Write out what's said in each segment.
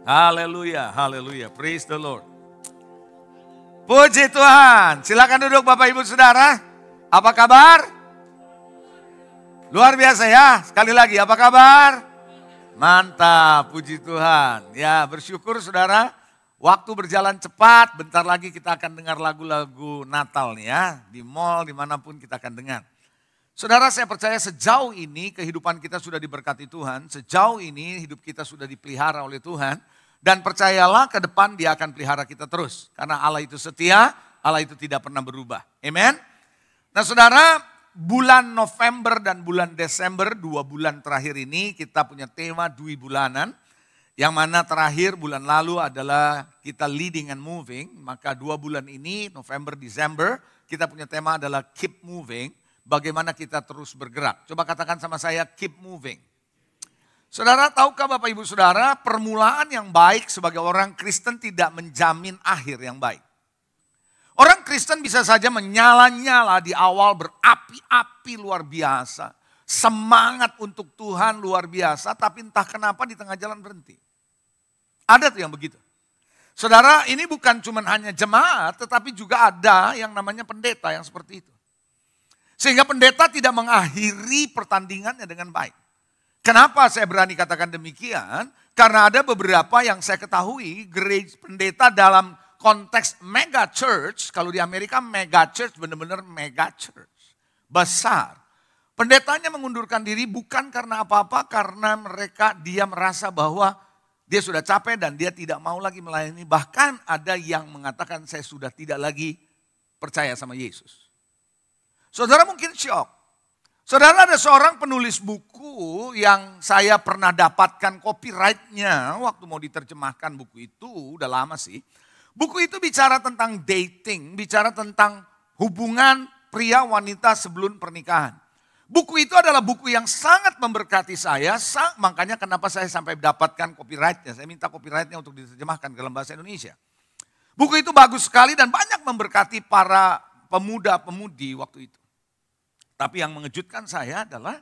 Haleluya, haleluya. Praise the Lord. Puji Tuhan. Silakan duduk Bapak Ibu Saudara. Apa kabar? Luar biasa ya. Sekali lagi, apa kabar? Mantap, puji Tuhan. Ya, bersyukur Saudara. Waktu berjalan cepat. Bentar lagi kita akan dengar lagu-lagu Natal nih ya. Di mall, dimanapun kita akan dengar. Saudara, saya percaya sejauh ini kehidupan kita sudah diberkati Tuhan. Sejauh ini hidup kita sudah dipelihara oleh Tuhan. Dan percayalah ke depan Dia akan pelihara kita terus. Karena Allah itu setia, Allah itu tidak pernah berubah. Amen. Nah saudara, bulan November dan bulan Desember, 2 bulan terakhir ini kita punya tema Dwi Bulanan. Yang mana terakhir bulan lalu adalah kita leading and moving. Maka 2 bulan ini, November, Desember, kita punya tema adalah keep moving. Bagaimana kita terus bergerak. Coba katakan sama saya, keep moving. Saudara, tahukah Bapak Ibu Saudara, permulaan yang baik sebagai orang Kristen tidak menjamin akhir yang baik. Orang Kristen bisa saja menyala-nyala di awal, berapi-api luar biasa. Semangat untuk Tuhan luar biasa, tapi entah kenapa di tengah jalan berhenti. Ada tuh yang begitu. Saudara, ini bukan cuma hanya jemaat, tetapi juga ada yang namanya pendeta yang seperti itu. Sehingga pendeta tidak mengakhiri pertandingannya dengan baik. Kenapa saya berani katakan demikian? Karena ada beberapa yang saya ketahui gereja pendeta dalam konteks mega church. Kalau di Amerika mega church benar-benar mega church. Besar. Pendetanya mengundurkan diri bukan karena apa-apa. Karena dia merasa bahwa dia sudah capek dan dia tidak mau lagi melayani. Bahkan ada yang mengatakan saya sudah tidak lagi percaya sama Yesus. Saudara mungkin syok. Saudara, ada seorang penulis buku yang saya pernah dapatkan copyright-nya waktu mau diterjemahkan buku itu, udah lama sih. Buku itu bicara tentang dating, bicara tentang hubungan pria wanita sebelum pernikahan. Buku itu adalah buku yang sangat memberkati saya, makanya kenapa saya sampai dapatkan copyright-nya. Saya minta copyright-nya untuk diterjemahkan ke dalam bahasa Indonesia. Buku itu bagus sekali dan banyak memberkati para pemuda-pemudi waktu itu. Tapi yang mengejutkan saya adalah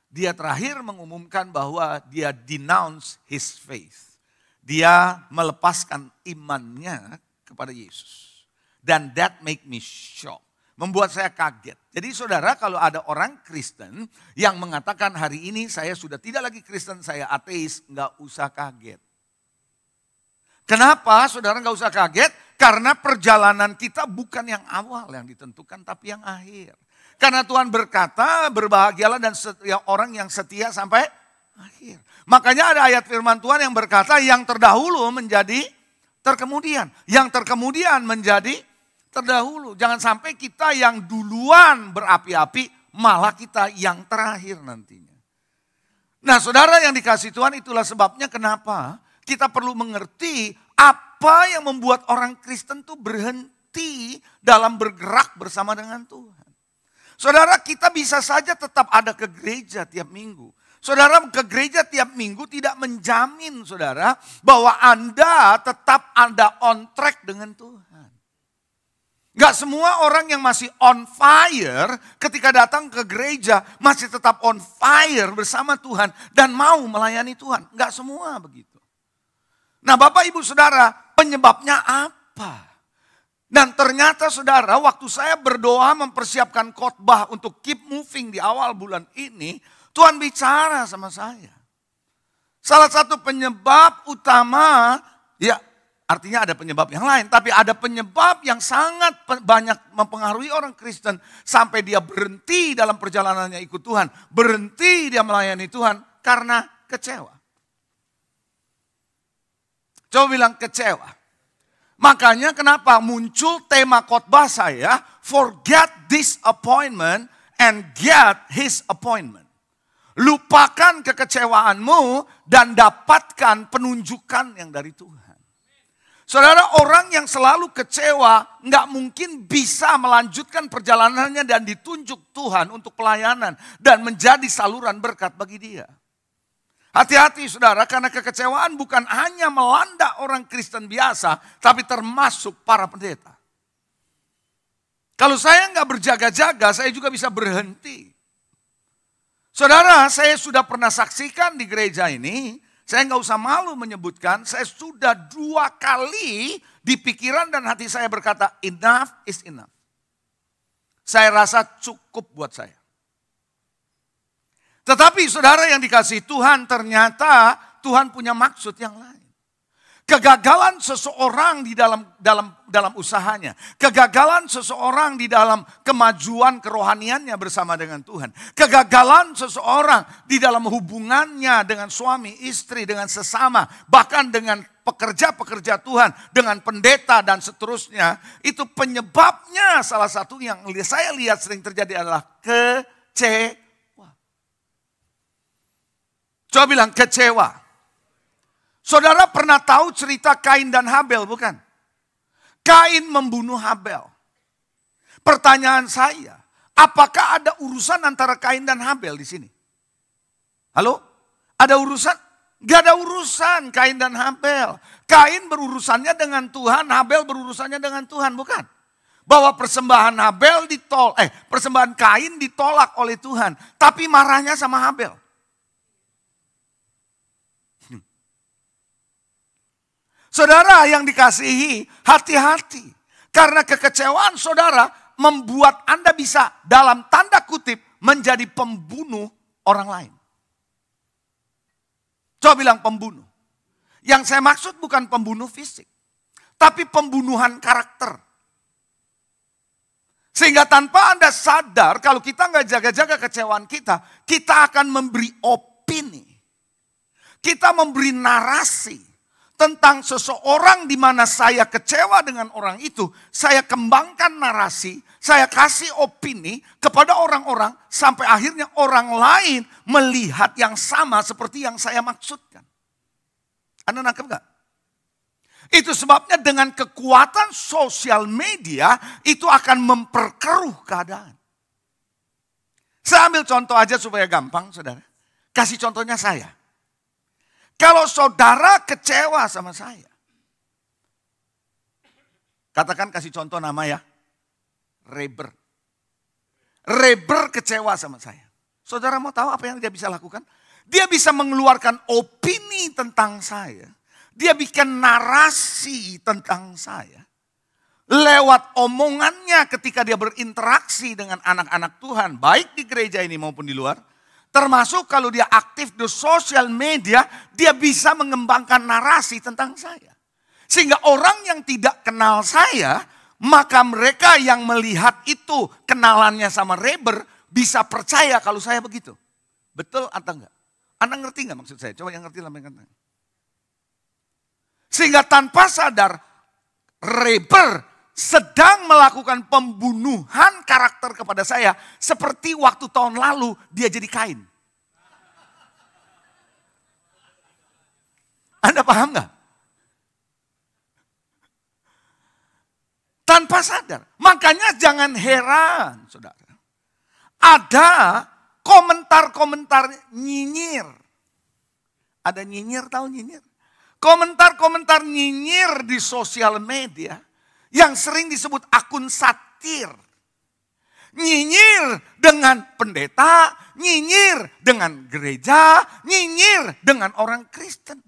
dia terakhir mengumumkan bahwa dia denounce his faith. Dia melepaskan imannya kepada Yesus. Dan that make me shock. Membuat saya kaget. Jadi saudara, kalau ada orang Kristen yang mengatakan hari ini saya sudah tidak lagi Kristen, saya ateis, nggak usah kaget. Kenapa saudara nggak usah kaget? Karena perjalanan kita bukan yang awal yang ditentukan, tapi yang akhir. Karena Tuhan berkata, berbahagialah dan orang yang setia sampai akhir. Makanya ada ayat firman Tuhan yang berkata, yang terdahulu menjadi terkemudian. Yang terkemudian menjadi terdahulu. Jangan sampai kita yang duluan berapi-api, malah kita yang terakhir nantinya. Nah saudara yang dikasih Tuhan, itulah sebabnya kenapa kita perlu mengerti apa yang membuat orang Kristen itu berhenti dalam bergerak bersama dengan Tuhan. Saudara, kita bisa saja tetap ada ke gereja tiap minggu. Saudara, ke gereja tiap minggu tidak menjamin saudara bahwa Anda tetap ada on track dengan Tuhan. Gak semua orang yang masih on fire ketika datang ke gereja masih tetap on fire bersama Tuhan dan mau melayani Tuhan. Gak semua begitu. Nah Bapak Ibu Saudara, penyebabnya apa? Dan ternyata saudara, waktu saya berdoa mempersiapkan khotbah untuk keep moving di awal bulan ini, Tuhan bicara sama saya. Salah satu penyebab utama, ya artinya ada penyebab yang lain, tapi ada penyebab yang sangat banyak mempengaruhi orang Kristen sampai dia berhenti dalam perjalanannya ikut Tuhan, berhenti dia melayani Tuhan karena kecewa. Coba bilang kecewa. Makanya kenapa muncul tema khotbah saya, forget disappointment and get his appointment. Lupakan kekecewaanmu dan dapatkan penunjukan yang dari Tuhan. Saudara, orang yang selalu kecewa nggak mungkin bisa melanjutkan perjalanannya dan ditunjuk Tuhan untuk pelayanan dan menjadi saluran berkat bagi dia. Hati-hati saudara, karena kekecewaan bukan hanya melanda orang Kristen biasa, tapi termasuk para pendeta. Kalau saya nggak berjaga-jaga, saya juga bisa berhenti. Saudara, saya sudah pernah saksikan di gereja ini, Saya nggak usah malu menyebutkan, saya sudah 2 kali di pikiran dan hati saya berkata, enough is enough. Saya rasa cukup buat saya. Tetapi saudara yang dikasihi Tuhan, ternyata Tuhan punya maksud yang lain. Kegagalan seseorang di dalam usahanya. Kegagalan seseorang di dalam kemajuan kerohaniannya bersama dengan Tuhan. Kegagalan seseorang di dalam hubungannya dengan suami, istri, dengan sesama. Bahkan dengan pekerja-pekerja Tuhan, dengan pendeta dan seterusnya. Itu penyebabnya salah satu yang saya lihat sering terjadi adalah kecewa. Coba bilang kecewa. Saudara pernah tahu cerita Kain dan Habel, bukan? Kain membunuh Habel. Pertanyaan saya, apakah ada urusan antara Kain dan Habel di sini? Halo? Ada urusan? Gak ada urusan Kain dan Habel. Kain berurusannya dengan Tuhan, Habel berurusannya dengan Tuhan, bukan? Bahwa persembahan persembahan Kain ditolak oleh Tuhan, tapi marahnya sama Habel. Saudara yang dikasihi, hati-hati. Karena kekecewaan saudara membuat Anda bisa dalam tanda kutip menjadi pembunuh orang lain. Coba bilang pembunuh. Yang saya maksud bukan pembunuh fisik. Tapi pembunuhan karakter. Sehingga tanpa Anda sadar kalau kita nggak jaga-jaga kekecewaan kita akan memberi opini. Kita memberi narasi. Tentang seseorang di mana saya kecewa dengan orang itu, saya kembangkan narasi, saya kasih opini kepada orang-orang sampai akhirnya orang lain melihat yang sama seperti yang saya maksudkan. Anda nangkep gak? Itu sebabnya dengan kekuatan sosial media itu akan memperkeruh keadaan. Saya ambil contoh aja supaya gampang, saudara. Kasih contohnya saya. Kalau saudara kecewa sama saya. Katakan kasih contoh nama ya. Reber. Reber kecewa sama saya. Saudara mau tahu apa yang dia bisa lakukan? Dia bisa mengeluarkan opini tentang saya. Dia bikin narasi tentang saya. Lewat omongannya ketika dia berinteraksi dengan anak-anak Tuhan. Baik di gereja ini maupun di luar. Termasuk kalau dia aktif di sosial media, dia bisa mengembangkan narasi tentang saya. Sehingga orang yang tidak kenal saya, maka mereka yang melihat itu kenalannya sama Reber, bisa percaya kalau saya begitu. Betul atau enggak? Anda ngerti enggak maksud saya? Coba yang ngerti lambaikan tangan. Sehingga tanpa sadar, Reber sedang melakukan pembunuhan karakter kepada saya. Seperti waktu tahun lalu dia jadi Kain. Anda paham gak? Tanpa sadar. Makanya jangan heran saudara. Ada komentar-komentar nyinyir. Ada nyinyir, tahu nyinyir? Komentar-komentar nyinyir di sosial media. Yang sering disebut akun satir. Nyinyir dengan pendeta, nyinyir dengan gereja, nyinyir dengan orang Kristen.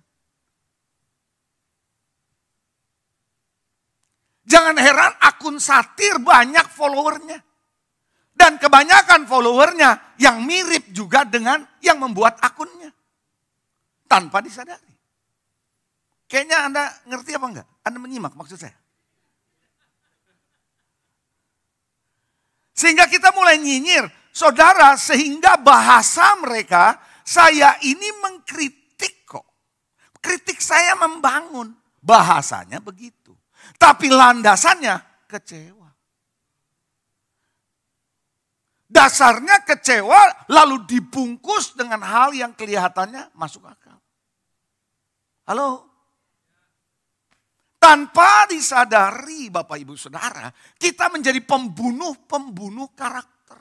Jangan heran akun satir banyak followernya. Dan kebanyakan followernya yang mirip juga dengan yang membuat akunnya. Tanpa disadari. Kayaknya Anda ngerti apa enggak? Anda menyimak maksud saya. Sehingga kita mulai nyinyir. Saudara, sehingga bahasa mereka, saya ini mengkritik kok. Kritik saya membangun. Bahasanya begitu. Tapi landasannya kecewa. Dasarnya kecewa lalu dibungkus dengan hal yang kelihatannya masuk akal. Halo? Tanpa disadari Bapak Ibu Saudara, kita menjadi pembunuh-pembunuh karakter.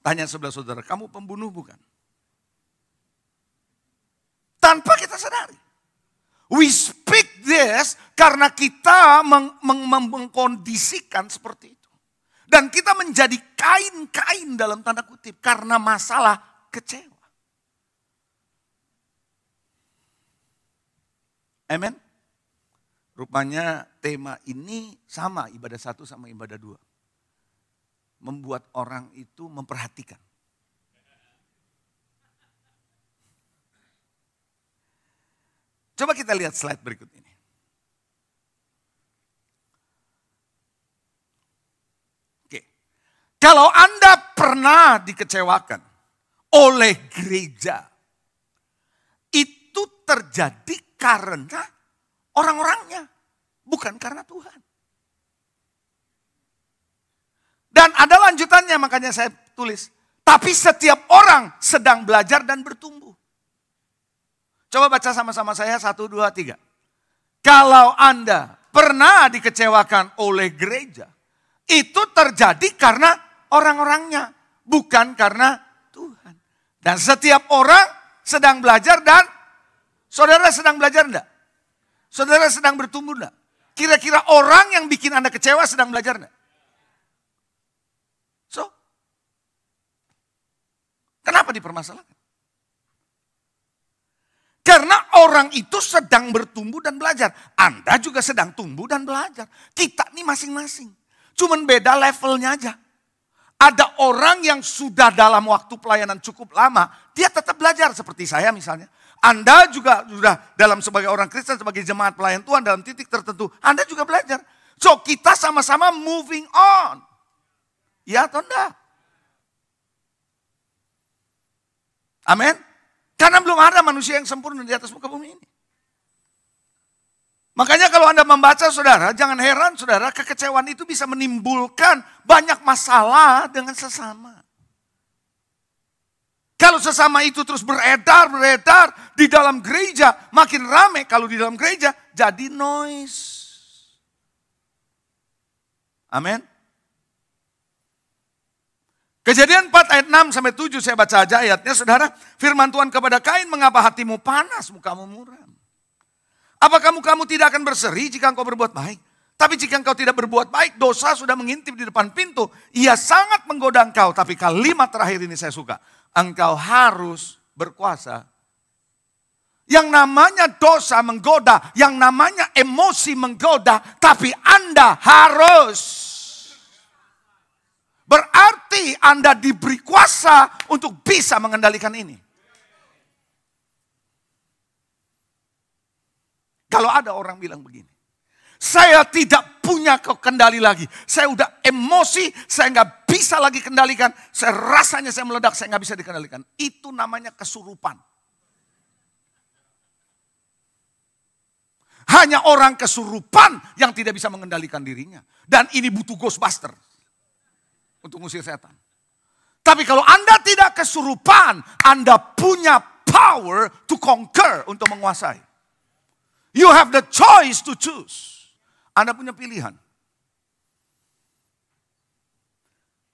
Tanya sebelah saudara, kamu pembunuh bukan? Tanpa kita sadari. We speak this karena kita mengkondisikan seperti itu. Dan kita menjadi kain-kain dalam tanda kutip karena masalah kecewa. Amen. Rupanya tema ini sama ibadah 1 sama ibadah 2. Membuat orang itu memperhatikan. Coba kita lihat slide berikut ini. Oke. Kalau Anda pernah dikecewakan oleh gereja, itu terjadi karena orang-orangnya, bukan karena Tuhan. Dan ada lanjutannya, makanya saya tulis. Tapi setiap orang sedang belajar dan bertumbuh. Coba baca sama-sama saya, 1, 2, 3. Kalau Anda pernah dikecewakan oleh gereja, itu terjadi karena orang-orangnya, bukan karena Tuhan. Dan setiap orang sedang belajar dan saudara sedang belajar enggak? Saudara sedang bertumbuh enggak? Kira-kira orang yang bikin Anda kecewa sedang belajar enggak? So, kenapa dipermasalahkan? Karena orang itu sedang bertumbuh dan belajar. Anda juga sedang tumbuh dan belajar. Kita nih masing-masing. Cuman beda levelnya aja. Ada orang yang sudah dalam waktu pelayanan cukup lama, dia tetap belajar seperti saya misalnya. Anda juga sudah dalam sebagai orang Kristen, sebagai jemaat pelayan Tuhan dalam titik tertentu, Anda juga belajar. So kita sama-sama moving on. Ya atau enggak? Amin. Karena belum ada manusia yang sempurna di atas muka bumi ini. Makanya kalau Anda membaca saudara, jangan heran saudara, kekecewaan itu bisa menimbulkan banyak masalah dengan sesama. Kalau sesama itu terus beredar di dalam gereja, makin ramai kalau di dalam gereja, jadi noise. Amin. Kejadian 4 ayat 6 sampai 7 saya baca aja ayatnya saudara. Firman Tuhan kepada Kain, mengapa hatimu panas, mukamu muram? Apa kamu tidak akan berseri jika engkau berbuat baik? Tapi jika engkau tidak berbuat baik, dosa sudah mengintip di depan pintu. Ia sangat menggoda engkau, tapi kalimat terakhir ini saya suka. Engkau harus berkuasa. Yang namanya dosa menggoda, yang namanya emosi menggoda, tapi Anda harus. Berarti Anda diberi kuasa untuk bisa mengendalikan ini. Kalau ada orang bilang begini, saya tidak punya kendali lagi. Saya udah emosi, saya nggak bisa lagi kendalikan. Saya rasanya saya meledak, saya nggak bisa dikendalikan. Itu namanya kesurupan. Hanya orang kesurupan yang tidak bisa mengendalikan dirinya. Dan ini butuh Ghostbuster untuk ngusir setan. Tapi kalau Anda tidak kesurupan, Anda punya power to conquer, untuk menguasai. You have the choice to choose. Anda punya pilihan.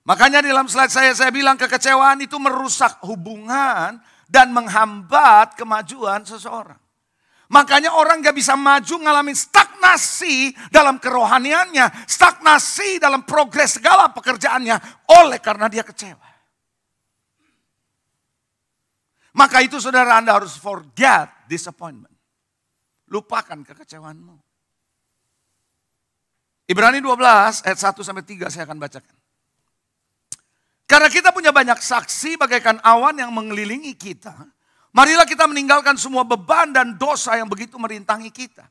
Makanya di dalam slide saya bilang kekecewaan itu merusak hubungan dan menghambat kemajuan seseorang. Makanya orang gak bisa maju, ngalamin stagnasi dalam kerohaniannya, stagnasi dalam progres segala pekerjaannya, oleh karena dia kecewa. Maka itu saudara, Anda harus forget disappointment. Lupakan kekecewaanmu. Ibrani 12 ayat 1 sampai 3 saya akan bacakan. Karena kita punya banyak saksi bagaikan awan yang mengelilingi kita. Marilah kita meninggalkan semua beban dan dosa yang begitu merintangi kita.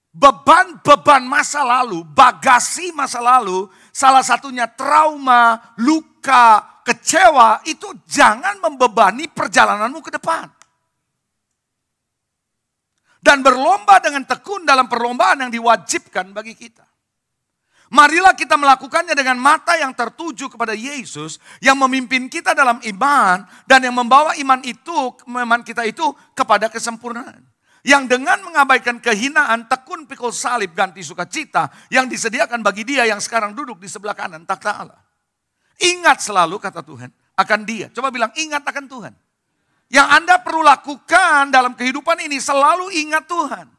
Beban-beban masa lalu, bagasi masa lalu, salah satunya trauma, luka, kecewa, itu jangan membebani perjalananmu ke depan. Dan berlomba dengan tekun dalam perlombaan yang diwajibkan bagi kita. Marilah kita melakukannya dengan mata yang tertuju kepada Yesus yang memimpin kita dalam iman dan yang membawa iman kita itu kepada kesempurnaan. Yang dengan mengabaikan kehinaan, tekun pikul salib, ganti sukacita yang disediakan bagi dia yang sekarang duduk di sebelah kanan takhta Allah. Ingat selalu, kata Tuhan, akan dia. Coba bilang, ingat akan Tuhan. Yang Anda perlu lakukan dalam kehidupan ini, selalu ingat Tuhan.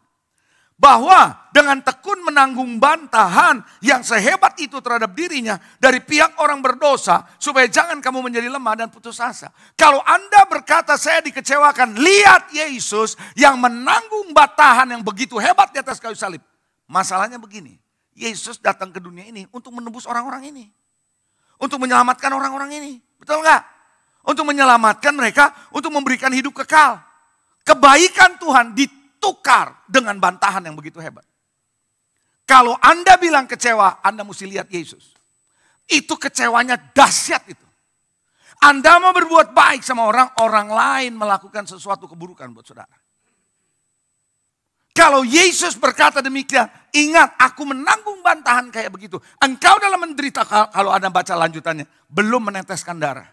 bahwa dengan tekun menanggung bantahan yang sehebat itu terhadap dirinya dari pihak orang berdosa, supaya jangan kamu menjadi lemah dan putus asa. Kalau Anda berkata saya dikecewakan, lihat Yesus yang menanggung bantahan yang begitu hebat di atas kayu salib. Masalahnya begini, Yesus datang ke dunia ini untuk menebus orang-orang ini. Untuk menyelamatkan orang-orang ini, betul nggak? Untuk menyelamatkan mereka, untuk memberikan hidup kekal. Kebaikan Tuhan ditukar dengan bantahan yang begitu hebat. Kalau Anda bilang kecewa, Anda mesti lihat Yesus. Itu kecewanya dahsyat itu. Anda mau berbuat baik sama orang, orang lain melakukan sesuatu keburukan buat saudara. Kalau Yesus berkata demikian, ingat aku menanggung bantahan kayak begitu. Engkau dalam menderita, kalau Anda baca lanjutannya, belum meneteskan darah.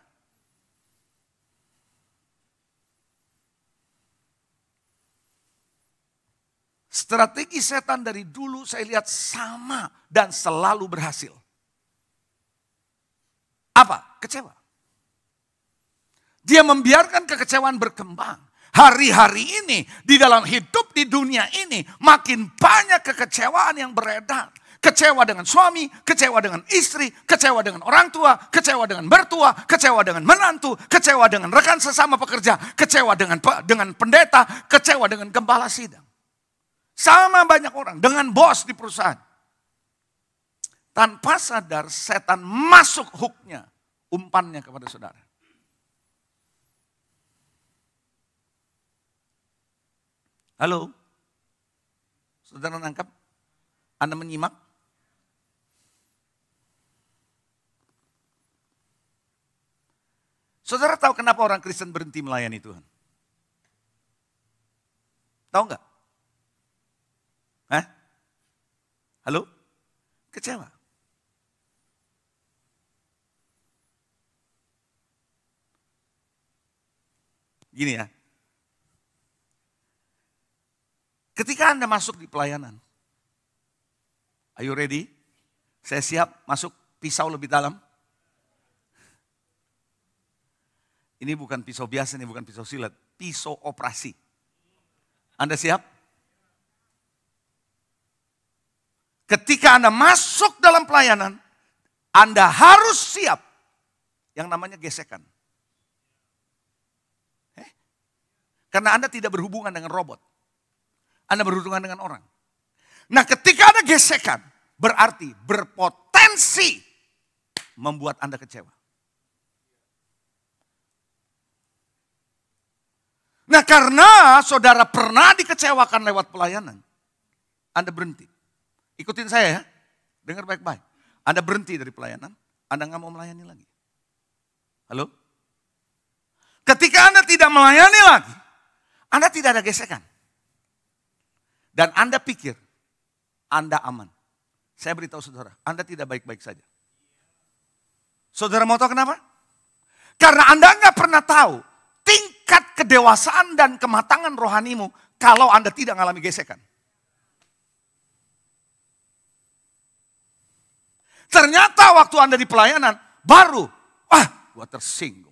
Strategi setan dari dulu saya lihat sama dan selalu berhasil. Apa? Kecewa. Dia membiarkan kekecewaan berkembang. Hari-hari ini di dalam hidup di dunia ini makin banyak kekecewaan yang beredar. Kecewa dengan suami, kecewa dengan istri, kecewa dengan orang tua, kecewa dengan mertua, kecewa dengan menantu, kecewa dengan rekan sesama pekerja, kecewa dengan pendeta, kecewa dengan gembala sidang. Sama banyak orang dengan bos di perusahaan. Tanpa sadar setan masuk hooknya, umpannya kepada saudara. Halo? Saudara nangkap? Anda menyimak? Saudara tahu kenapa orang Kristen berhenti melayani Tuhan? Tahu nggak? Hah? Halo? Kecewa. Gini ya. Ketika Anda masuk di pelayanan. Are you ready? Saya siap masuk pisau lebih dalam. Ini bukan pisau biasa, ini bukan pisau silet. Pisau operasi. Anda siap? Ketika Anda masuk dalam pelayanan, Anda harus siap yang namanya gesekan. Karena Anda tidak berhubungan dengan robot. Anda berhubungan dengan orang. Nah, ketika ada gesekan, berarti berpotensi membuat Anda kecewa. Nah, karena saudara pernah dikecewakan lewat pelayanan, Anda berhenti. Ikutin saya ya, dengar baik-baik. Anda berhenti dari pelayanan, Anda nggak mau melayani lagi. Halo? Ketika Anda tidak melayani lagi, Anda tidak ada gesekan. Dan Anda pikir, Anda aman. Saya beritahu saudara, Anda tidak baik-baik saja. Saudara mau tahu kenapa? Karena Anda nggak pernah tahu tingkat kedewasaan dan kematangan rohanimu kalau Anda tidak mengalami gesekan. Ternyata waktu Anda di pelayanan, baru, gua tersinggung.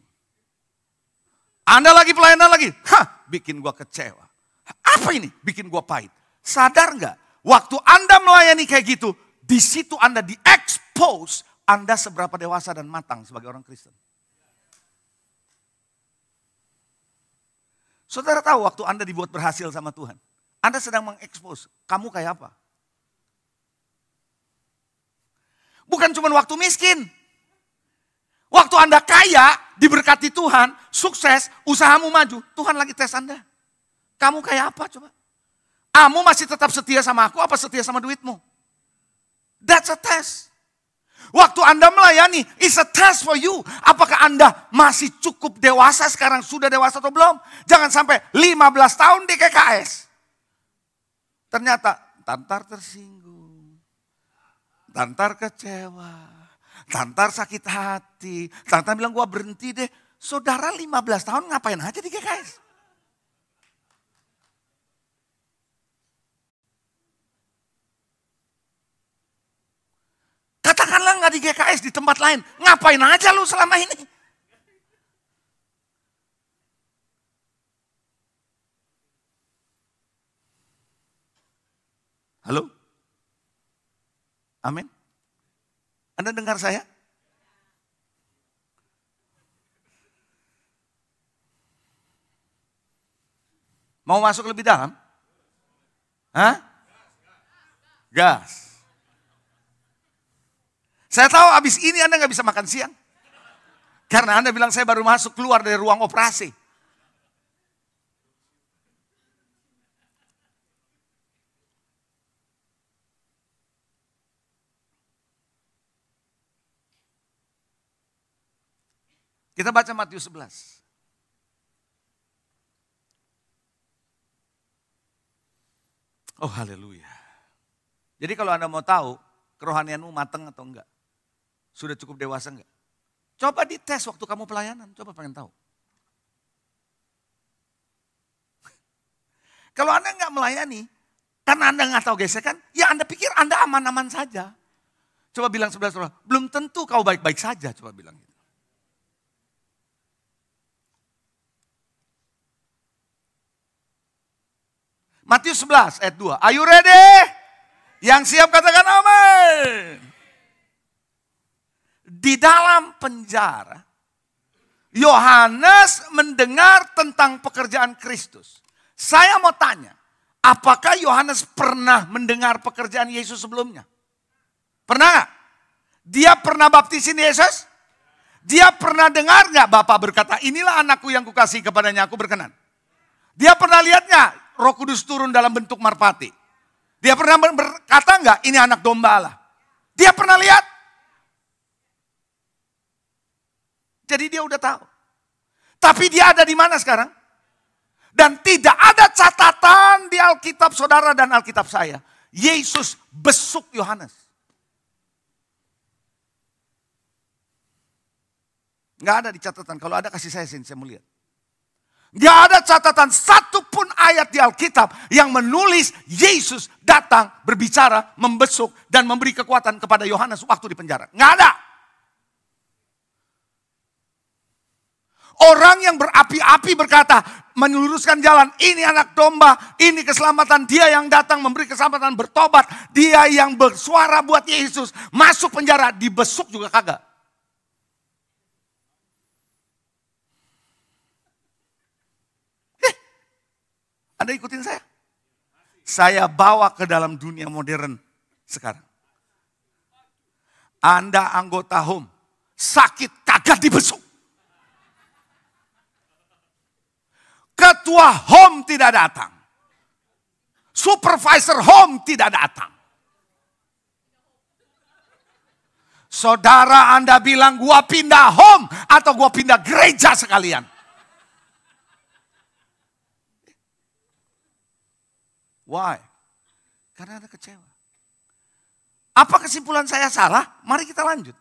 Anda lagi pelayanan lagi, bikin gua kecewa. Apa ini? Bikin gua pahit. Sadar nggak? Waktu Anda melayani kayak gitu, di situ Anda di-expose Anda seberapa dewasa dan matang sebagai orang Kristen. Saudara tahu waktu Anda dibuat berhasil sama Tuhan, Anda sedang mengekspos kamu kayak apa? Bukan cuma waktu miskin. Waktu Anda kaya, diberkati Tuhan, sukses, usahamu maju, Tuhan lagi tes Anda. Kamu kayak apa coba? Kamu masih tetap setia sama aku apa setia sama duitmu? That's a test. Waktu Anda melayani, it's a test for you. Apakah Anda masih cukup dewasa sekarang? Sudah dewasa atau belum? Jangan sampai 15 tahun di KKS. Ternyata, tantar tersinggung. Tantar kecewa, tantar sakit hati, tantar bilang gua berhenti deh. Saudara 15 tahun ngapain aja di GKS? Katakanlah nggak di GKS, di tempat lain. Ngapain aja lu selama ini? Halo? Amin. Anda dengar saya? Mau masuk lebih dalam? Hah? Gas. Saya tahu abis ini Anda nggak bisa makan siang. Karena Anda bilang saya baru masuk keluar dari ruang operasi. Kita baca Matius 11. Oh haleluya. Jadi kalau Anda mau tahu kerohanianmu matang atau enggak, sudah cukup dewasa enggak? Coba dites waktu kamu pelayanan, coba pengen tahu. Kalau Anda enggak melayani, karena Anda enggak tahu gesekan, ya Anda pikir Anda aman-aman saja. Coba bilang sebelah saudara, belum tentu kau baik-baik saja, coba bilang gitu. Matius 11 ayat 2. Are you ready? Yang siap katakan amin. Di dalam penjara, Yohanes mendengar tentang pekerjaan Kristus. Saya mau tanya, apakah Yohanes pernah mendengar pekerjaan Yesus sebelumnya? Pernah nggak? Dia pernah baptisin Yesus? Dia pernah dengar nggak Bapa berkata, inilah anakku yang kukasihi kepadanya aku berkenan? Dia pernah lihat nggak Roh Kudus turun dalam bentuk merpati? Dia pernah berkata nggak ini anak domba Allah? Dia pernah lihat? Jadi dia udah tahu. Tapi dia ada di mana sekarang? Dan tidak ada catatan di Alkitab saudara dan Alkitab saya. Yesus besuk Yohanes. Nggak ada di catatan. Kalau ada kasih saya sini, saya mau lihat. Nggak ada catatan satupun ayat di Alkitab yang menulis Yesus datang, berbicara, membesuk, dan memberi kekuatan kepada Yohanes waktu di penjara. Nggak ada. Orang yang berapi-api berkata, meluruskan jalan, ini anak domba, ini keselamatan, dia yang datang memberi keselamatan, bertobat, dia yang bersuara buat Yesus, masuk penjara, dibesuk juga kagak. Anda ikutin saya? Saya bawa ke dalam dunia modern sekarang. Anda anggota HOM, sakit kagak dibesuk. Ketua HOM tidak datang. Supervisor HOM tidak datang. Saudara Anda bilang gua pindah HOM atau gua pindah gereja sekalian. Why? Karena Anda kecewa. Apa kesimpulan saya salah? Mari kita lanjut.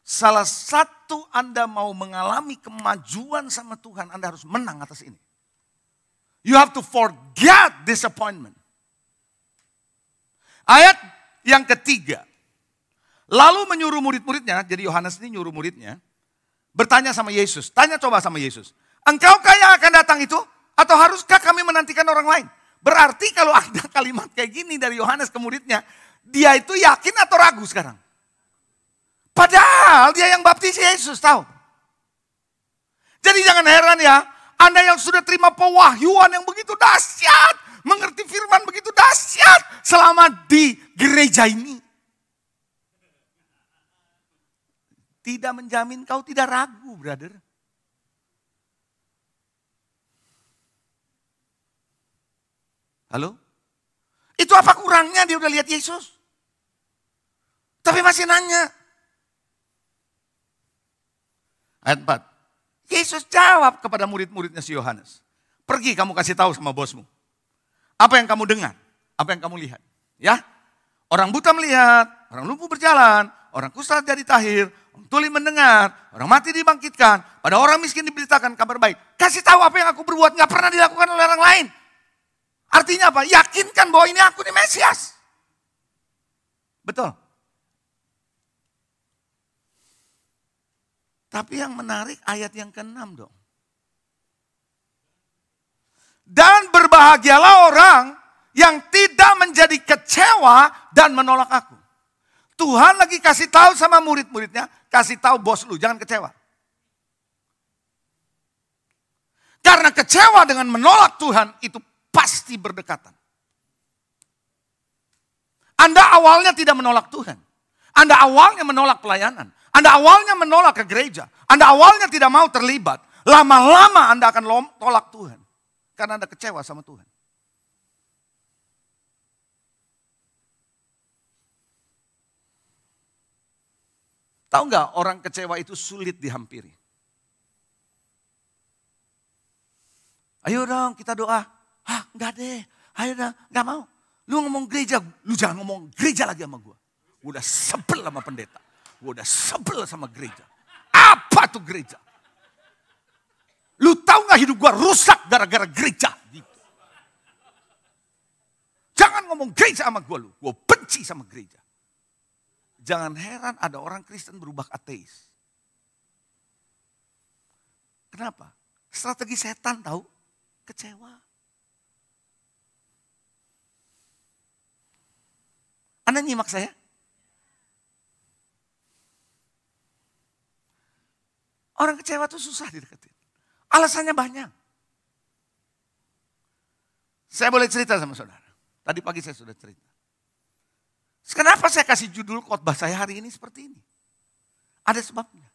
Salah satu Anda mau mengalami kemajuan sama Tuhan, Anda harus menang atas ini. You have to forget disappointment. Ayat yang ketiga. Lalu menyuruh murid-muridnya, jadi Yohanes ini nyuruh muridnya, bertanya sama Yesus. Tanya coba sama Yesus. Engkaukah yang akan datang itu? Atau haruskah kami menantikan orang lain? Berarti kalau ada kalimat kayak gini dari Yohanes ke muridnya, dia itu yakin atau ragu sekarang? Padahal dia yang baptis Yesus, tahu. Jadi jangan heran ya, Anda yang sudah terima pewahyuan yang begitu dahsyat, mengerti firman begitu dahsyat selama di gereja ini. Tidak menjamin kau tidak ragu, brother. Halo? Itu apa kurangnya dia udah lihat Yesus? Tapi masih nanya. Ayat 4. Yesus jawab kepada murid-muridnya si Yohanes. Pergi kamu kasih tahu sama bosmu. Apa yang kamu dengar? Apa yang kamu lihat? Ya, orang buta melihat, orang lumpuh berjalan, orang kusta jadi tahir, orang tuli mendengar, orang mati dibangkitkan, pada orang miskin diberitakan kabar baik. Kasih tahu apa yang aku berbuat, gak pernah dilakukan oleh orang lain. Artinya apa? Yakinkan bahwa ini aku nih Mesias. Betul. Tapi yang menarik ayat yang ke-6 dong. Dan berbahagialah orang yang tidak menjadi kecewa dan menolak aku. Tuhan lagi kasih tahu sama murid-muridnya, kasih tahu bos lu, jangan kecewa. Karena kecewa dengan menolak Tuhan itu pasti berdekatan. Anda awalnya tidak menolak Tuhan. Anda awalnya menolak pelayanan. Anda awalnya menolak ke gereja. Anda awalnya tidak mau terlibat. Lama-lama Anda akan tolak Tuhan. Karena Anda kecewa sama Tuhan. Tahu nggak orang kecewa itu sulit dihampiri? Ayo dong kita doa. Hah enggak deh. Ayo dong enggak mau. Lu ngomong gereja. Lu jangan ngomong gereja lagi sama gue. Gue udah sebel sama pendeta. Gue udah sebel sama gereja. Apa tuh gereja? Lu tahu gak hidup gue rusak gara-gara gereja? Gitu. Jangan ngomong gereja sama gue lu. Gue benci sama gereja. Jangan heran ada orang Kristen berubah ateis. Kenapa? Strategi setan tahu? Kecewa. Anda nyimak saya? Orang kecewa tuh susah dideketin. Alasannya banyak. Saya boleh cerita sama saudara. Tadi pagi saya sudah cerita. Kenapa saya kasih judul khotbah saya hari ini seperti ini? Ada sebabnya.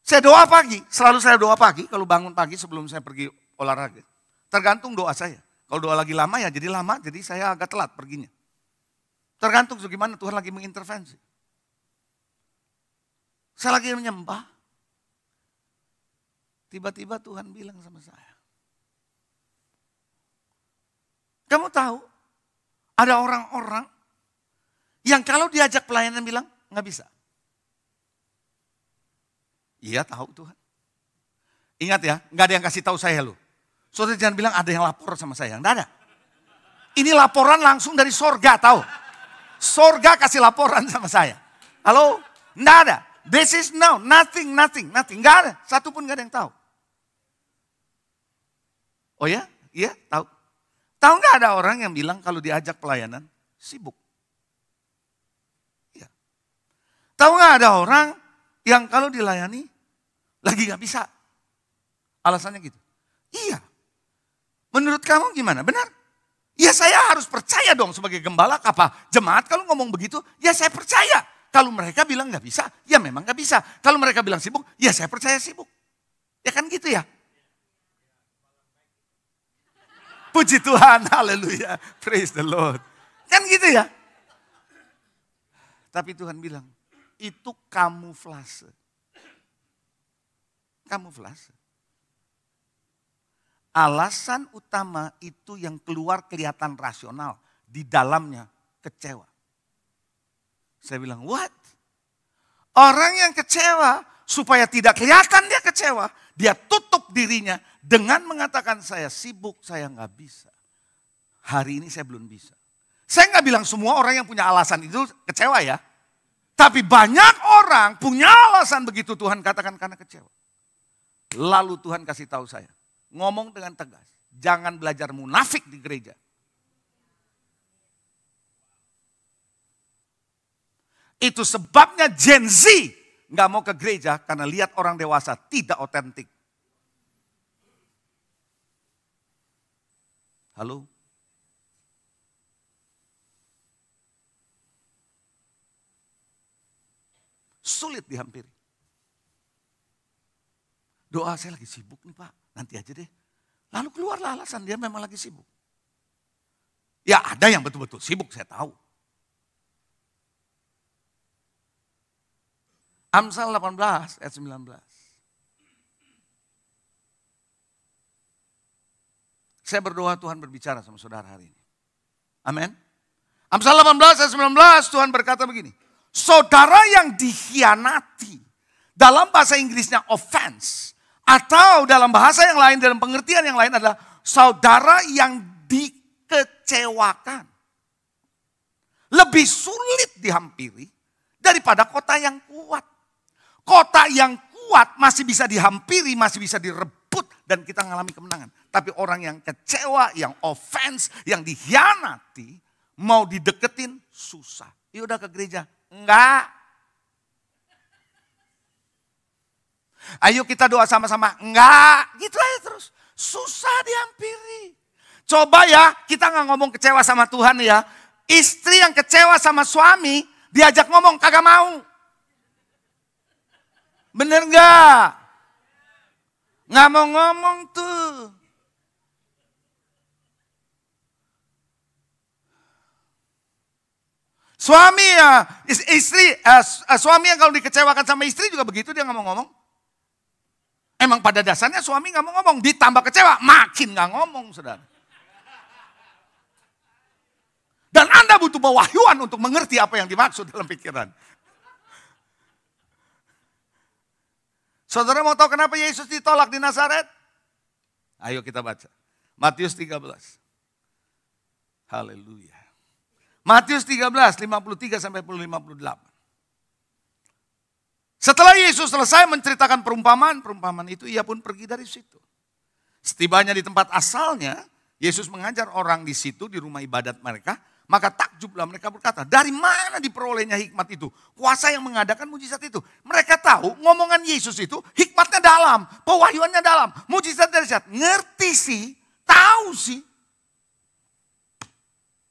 Saya doa pagi, selalu saya doa pagi kalau bangun pagi sebelum saya pergi olahraga. Tergantung doa saya. Kalau doa lagi lama ya jadi lama, jadi saya agak telat perginya. Tergantung bagaimana Tuhan lagi mengintervensi. Saya lagi menyembah. Tiba-tiba Tuhan bilang sama saya. Kamu tahu, ada orang-orang yang kalau diajak pelayanan bilang, nggak bisa. Iya tahu Tuhan. Ingat ya, nggak ada yang kasih tahu saya loh. Saudara jangan bilang ada yang lapor sama saya, nggak ada. Ini laporan langsung dari sorga, tahu. Sorga kasih laporan sama saya. Halo, nggak ada. This is no, nothing. Nggak ada, satu pun nggak ada yang tahu. Oh ya? Iya, tahu. Tahu nggak ada orang yang bilang kalau diajak pelayanan sibuk? Iya. Tahu nggak ada orang yang kalau dilayani lagi nggak bisa? Alasannya gitu. Iya. Menurut kamu gimana? Benar? Ya saya harus percaya dong sebagai gembala apa jemaat kalau ngomong begitu, ya saya percaya. Kalau mereka bilang nggak bisa, ya memang nggak bisa. Kalau mereka bilang sibuk, ya saya percaya sibuk. Ya kan gitu ya? Puji Tuhan, haleluya, praise the Lord. Kan gitu ya. Tapi Tuhan bilang, itu kamuflase. Kamuflase. Alasan utama itu yang keluar kelihatan rasional. Di dalamnya kecewa. Saya bilang, what? Orang yang kecewa, supaya tidak kelihatan dia kecewa, dia tutup dirinya dengan mengatakan saya sibuk, saya nggak bisa. Hari ini saya belum bisa. Saya nggak bilang semua orang yang punya alasan itu kecewa ya. Tapi banyak orang punya alasan begitu Tuhan katakan karena kecewa. Lalu Tuhan kasih tahu saya, ngomong dengan tegas, jangan belajar munafik di gereja. Itu sebabnya Gen Z nggak mau ke gereja karena lihat orang dewasa tidak otentik. Halo? Sulit dihampiri. Doa saya lagi sibuk nih Pak, nanti aja deh. Lalu keluarlah alasan dia memang lagi sibuk. Ya ada yang betul-betul sibuk saya tahu. Amsal 18 ayat 19. Saya berdoa Tuhan berbicara sama saudara hari ini. Amin. Amsal 18 ayat 19 Tuhan berkata begini. Saudara yang dikhianati, dalam bahasa Inggrisnya offense, atau dalam bahasa yang lain, dalam pengertian yang lain adalah saudara yang dikecewakan. Lebih sulit dihampiri daripada kota yang kuat. Kota yang kuat masih bisa dihampiri, masih bisa direbut dan kita mengalami kemenangan. Tapi orang yang kecewa, yang offense, yang dikhianati, mau dideketin susah. Ya udah ke gereja. Enggak. Ayo kita doa sama-sama. Enggak. Gitu aja terus. Susah dihampiri. Coba ya, kita nggak ngomong kecewa sama Tuhan ya. Istri yang kecewa sama suami, diajak ngomong kagak mau. Bener nggak? Nggak mau ngomong tuh. Suami ya, suami yang kalau dikecewakan sama istri juga begitu, dia nggak mau ngomong. Emang pada dasarnya suami nggak mau ngomong, ditambah kecewa, makin nggak ngomong, saudara. Dan Anda butuh pewahyuan untuk mengerti apa yang dimaksud dalam pikiran. Saudara mau tahu kenapa Yesus ditolak di Nazaret? Ayo kita baca. Matius 13. Haleluya. Matius 13, 53 sampai 58. Setelah Yesus selesai menceritakan perumpamaan itu ia pun pergi dari situ. Setibanya di tempat asalnya, Yesus mengajar orang di situ di rumah ibadat mereka. Maka takjublah mereka berkata, dari mana diperolehnya hikmat itu? Kuasa yang mengadakan mujizat itu. Mereka tahu ngomongan Yesus itu hikmatnya dalam, pewahyuannya dalam, mujizat dari syat. Ngerti sih, tahu sih.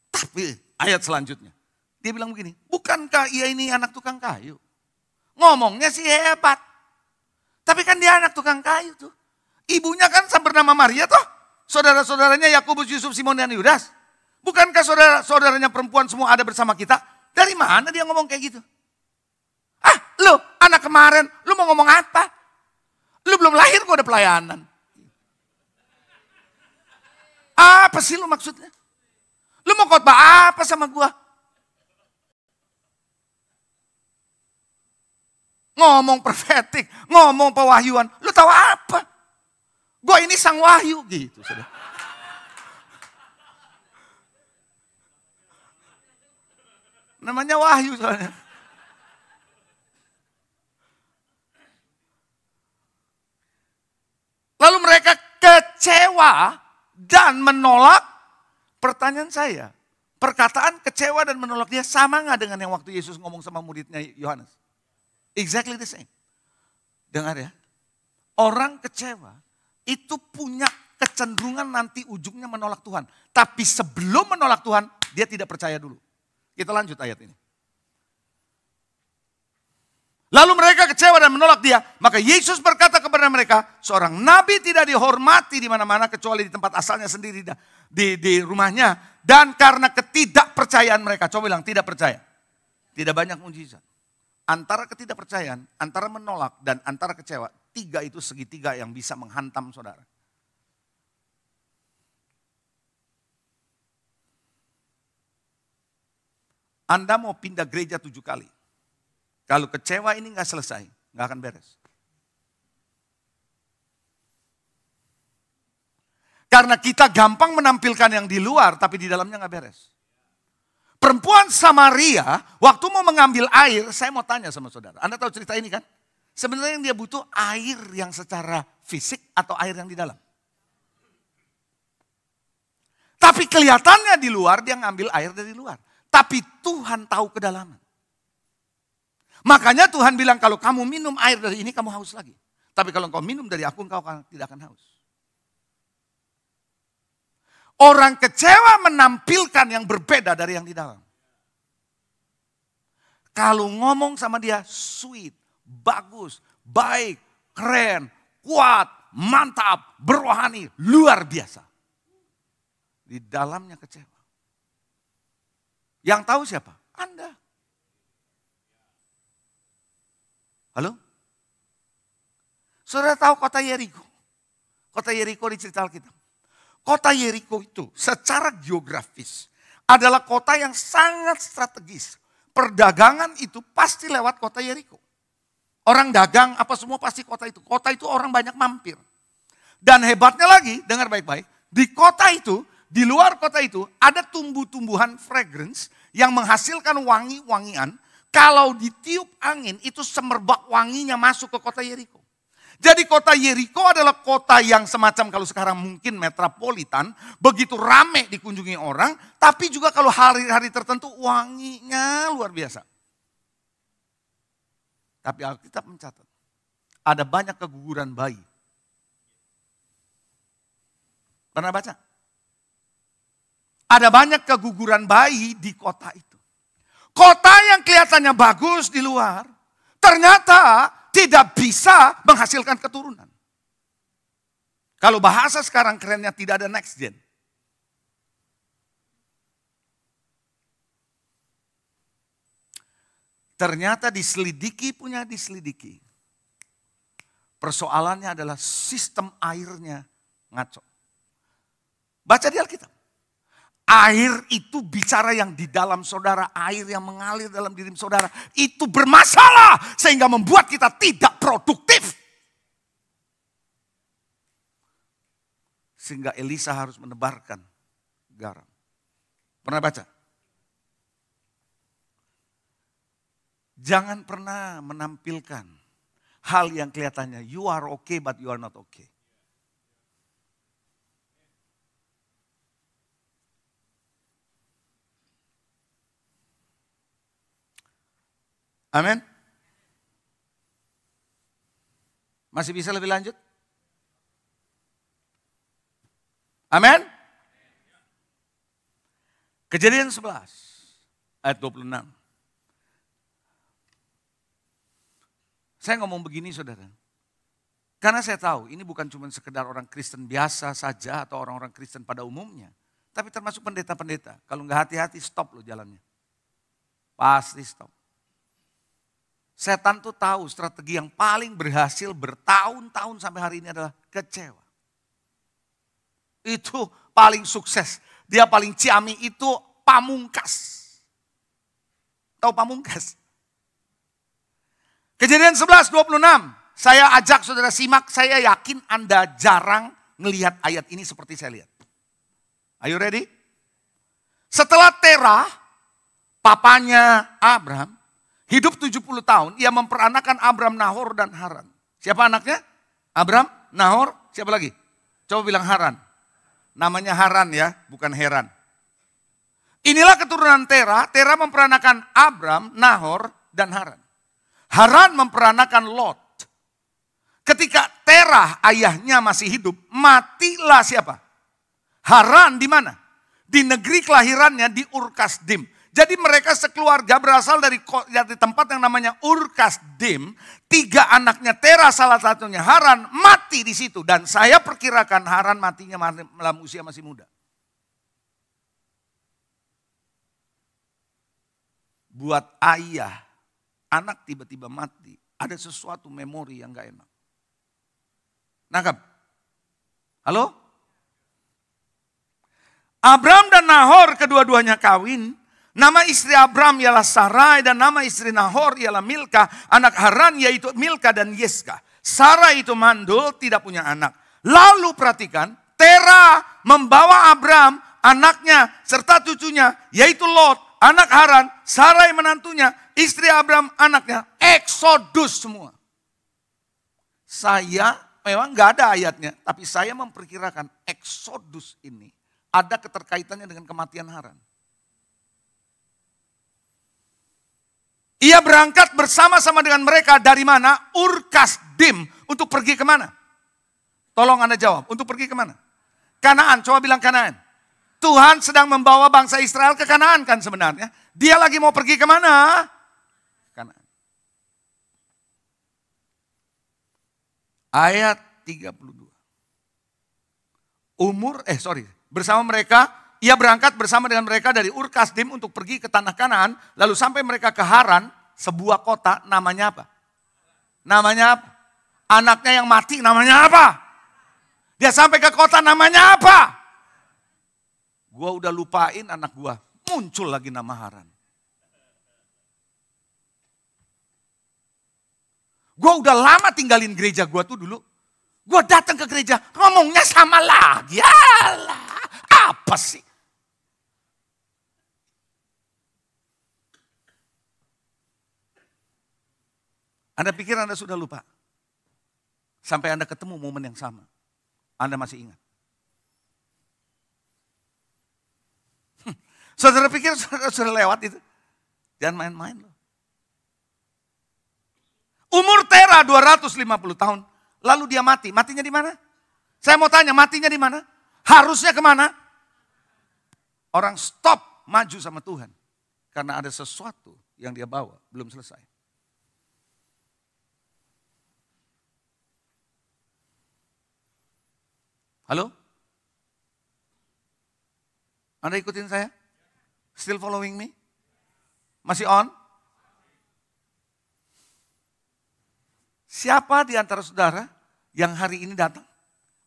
Tapi ayat selanjutnya, dia bilang begini, bukankah ia ini anak tukang kayu? Ngomongnya sih hebat. Tapi kan dia anak tukang kayu tuh. Ibunya kan bernama Maria toh. Saudara-saudaranya Yakobus, Yusuf, Simon, dan Yudas. Bukankah saudara-saudaranya perempuan semua ada bersama kita? Dari mana dia ngomong kayak gitu? Ah, lu anak kemarin, lu mau ngomong apa? Lu belum lahir kok udah pelayanan. Apa sih lu maksudnya? Lu mau khotbah apa sama gua? Ngomong profetik, ngomong pewahyuan. Lu tahu apa? Gua ini sang wahyu gitu, saudara. Namanya wahyu soalnya. Lalu mereka kecewa dan menolak. Pertanyaan saya, perkataan kecewa dan menolak dia sama nggak dengan yang waktu Yesus ngomong sama muridnya Yohanes? Exactly the same. Dengar ya, orang kecewa itu punya kecenderungan nanti ujungnya menolak Tuhan. Tapi sebelum menolak Tuhan, dia tidak percaya dulu. Kita lanjut ayat ini. Lalu mereka kecewa dan menolak dia. Maka Yesus berkata kepada mereka, seorang nabi tidak dihormati di mana-mana kecuali di tempat asalnya sendiri di rumahnya. Dan karena ketidakpercayaan mereka, coba bilang tidak percaya. Tidak banyak mujizat. Antara ketidakpercayaan, antara menolak dan antara kecewa, tiga itu segitiga yang bisa menghantam saudara. Anda mau pindah gereja 7 kali. Kalau kecewa ini nggak selesai, nggak akan beres. Karena kita gampang menampilkan yang di luar, tapi di dalamnya nggak beres. Perempuan Samaria, waktu mau mengambil air, saya mau tanya sama saudara. Anda tahu cerita ini kan? Sebenarnya yang dia butuh air yang secara fisik atau air yang di dalam. Tapi kelihatannya di luar, dia ngambil air dari luar. Tapi Tuhan tahu kedalaman. Makanya Tuhan bilang kalau kamu minum air dari ini kamu haus lagi. Tapi kalau engkau minum dari aku engkau tidak akan haus. Orang kecewa menampilkan yang berbeda dari yang di dalam. Kalau ngomong sama dia sweet, bagus, baik, keren, kuat, mantap, berrohani, luar biasa. Di dalamnya kecewa. Yang tahu siapa? Anda. Halo? Saudara tahu kota Yeriko? Kota Yeriko di cerita Alkitab. Kota Yeriko itu secara geografis adalah kota yang sangat strategis. Perdagangan itu pasti lewat kota Yeriko. Orang dagang apa semua pasti kota itu. Kota itu orang banyak mampir. Dan hebatnya lagi, dengar baik-baik. Di kota itu, di luar kota itu ada tumbuh-tumbuhan fragrance yang menghasilkan wangi-wangian. kalau ditiup angin itu semerbak wanginya masuk ke kota Yeriko. Jadi kota Yeriko adalah kota yang semacam kalau sekarang mungkin metropolitan, begitu rame dikunjungi orang, tapi juga kalau hari-hari tertentu wanginya luar biasa. Tapi Alkitab mencatat, ada banyak keguguran bayi. Pernah baca? Ada banyak keguguran bayi di kota itu. Kota yang kelihatannya bagus di luar, ternyata tidak bisa menghasilkan keturunan. Kalau bahasa sekarang kerennya tidak ada next gen. Ternyata diselidiki punya diselidiki. Persoalannya adalah sistem airnya ngaco. Baca di Alkitab. Air itu bicara yang di dalam saudara, air yang mengalir dalam diri saudara. Itu bermasalah sehingga membuat kita tidak produktif. Sehingga Elisa harus menebarkan garam. Pernah baca? Jangan pernah menampilkan hal yang kelihatannya you are okay but you are not okay. Amin. Masih bisa lebih lanjut? Amin. Kejadian 11 ayat 26. Saya ngomong begini saudara. Karena saya tahu ini bukan cuma sekedar orang Kristen biasa saja atau orang-orang Kristen pada umumnya. Tapi termasuk pendeta-pendeta. Kalau nggak hati-hati stop loh jalannya. Pasti stop. Setan tuh tahu strategi yang paling berhasil bertahun-tahun sampai hari ini adalah kecewa. Itu paling sukses. Dia paling ciami itu pamungkas. Tahu pamungkas? Kejadian 11:26. Saya ajak saudara simak, saya yakin Anda jarang melihat ayat ini seperti saya lihat. Are you ready? Setelah Terah, papanya Abram, hidup 70 tahun, ia memperanakan Abram, Nahor, dan Haran. Siapa anaknya? Abram, Nahor, siapa lagi? Coba bilang Haran. Namanya Haran ya, bukan Heran. Inilah keturunan Terah. Terah memperanakan Abram, Nahor, dan Haran. Haran memperanakan Lot. Ketika Terah ayahnya masih hidup, matilah siapa? Haran di mana? Di negeri kelahirannya di Ur-Kasdim. Jadi mereka sekeluarga berasal dari tempat yang namanya Ur-Kasdim. 3 anaknya Terah, salah satunya Haran, mati di situ. Dan saya perkirakan Haran matinya dalam usia masih muda. Buat ayah, anak tiba-tiba mati, ada sesuatu memori yang gak enak. Nangkap? Halo? Abram dan Nahor kedua-duanya kawin. Nama istri Abram ialah Sarai dan nama istri Nahor ialah Milka. Anak Haran yaitu Milka dan Yeska. Sarai itu mandul, tidak punya anak. Lalu perhatikan, Terah membawa Abram, anaknya serta cucunya yaitu Lot, anak Haran, Sarai menantunya, istri Abram anaknya. Eksodus semua. Saya memang gak ada ayatnya, tapi saya memperkirakan Eksodus ini ada keterkaitannya dengan kematian Haran. Ia berangkat bersama-sama dengan mereka dari mana? Ur-Kasdim. Untuk pergi kemana? Tolong Anda jawab. Untuk pergi kemana? Kanaan. Coba bilang Kanaan. Tuhan sedang membawa bangsa Israel ke Kanaan kan sebenarnya. Dia lagi mau pergi kemana? Kanaan. Ayat 32. Bersama mereka. Ia berangkat bersama dengan mereka dari Ur-Kasdim untuk pergi ke tanah Kanaan. Lalu sampai mereka ke Haran, sebuah kota namanya apa? Namanya apa? Anaknya yang mati namanya apa? Dia sampai ke kota namanya apa? Gua udah lupain anak gua, muncul lagi nama Haran. Gua udah lama tinggalin gereja gua tuh dulu. Gua datang ke gereja, ngomongnya sama lagi. Yalah, apa sih? Anda pikir Anda sudah lupa? Sampai Anda ketemu momen yang sama. Anda masih ingat. Saudara pikir saudara sudah lewat itu? Jangan main-main loh. Umur Tera 250 tahun. Lalu dia mati. Matinya di mana? Saya mau tanya, matinya di mana? Harusnya kemana? Orang stop maju sama Tuhan. Karena ada sesuatu yang dia bawa, belum selesai. Halo? Anda ikutin saya? Still following me? Masih on? Siapa di antara saudara yang hari ini datang,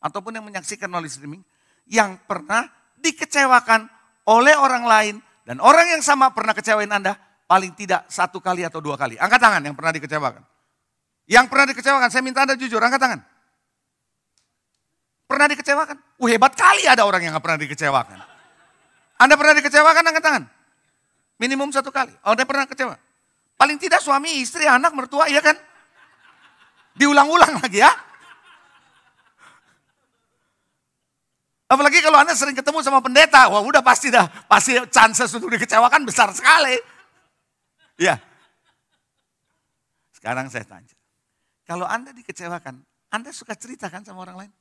ataupun yang menyaksikan melalui streaming, yang pernah dikecewakan oleh orang lain, dan orang yang sama pernah kecewain Anda, paling tidak 1 kali atau 2 kali. Angkat tangan yang pernah dikecewakan. Yang pernah dikecewakan, saya minta Anda jujur, angkat tangan. Pernah dikecewakan? Hebat kali ada orang yang gak pernah dikecewakan. Anda pernah dikecewakan, angkat tangan. Minimum 1 kali. Anda pernah kecewa? Paling tidak suami, istri, anak, mertua, iya kan? Diulang-ulang lagi ya. Apalagi kalau Anda sering ketemu sama pendeta, wah udah pasti chances untuk dikecewakan besar sekali. Ya. Sekarang saya tanya, kalau Anda dikecewakan, Anda suka ceritakan sama orang lain?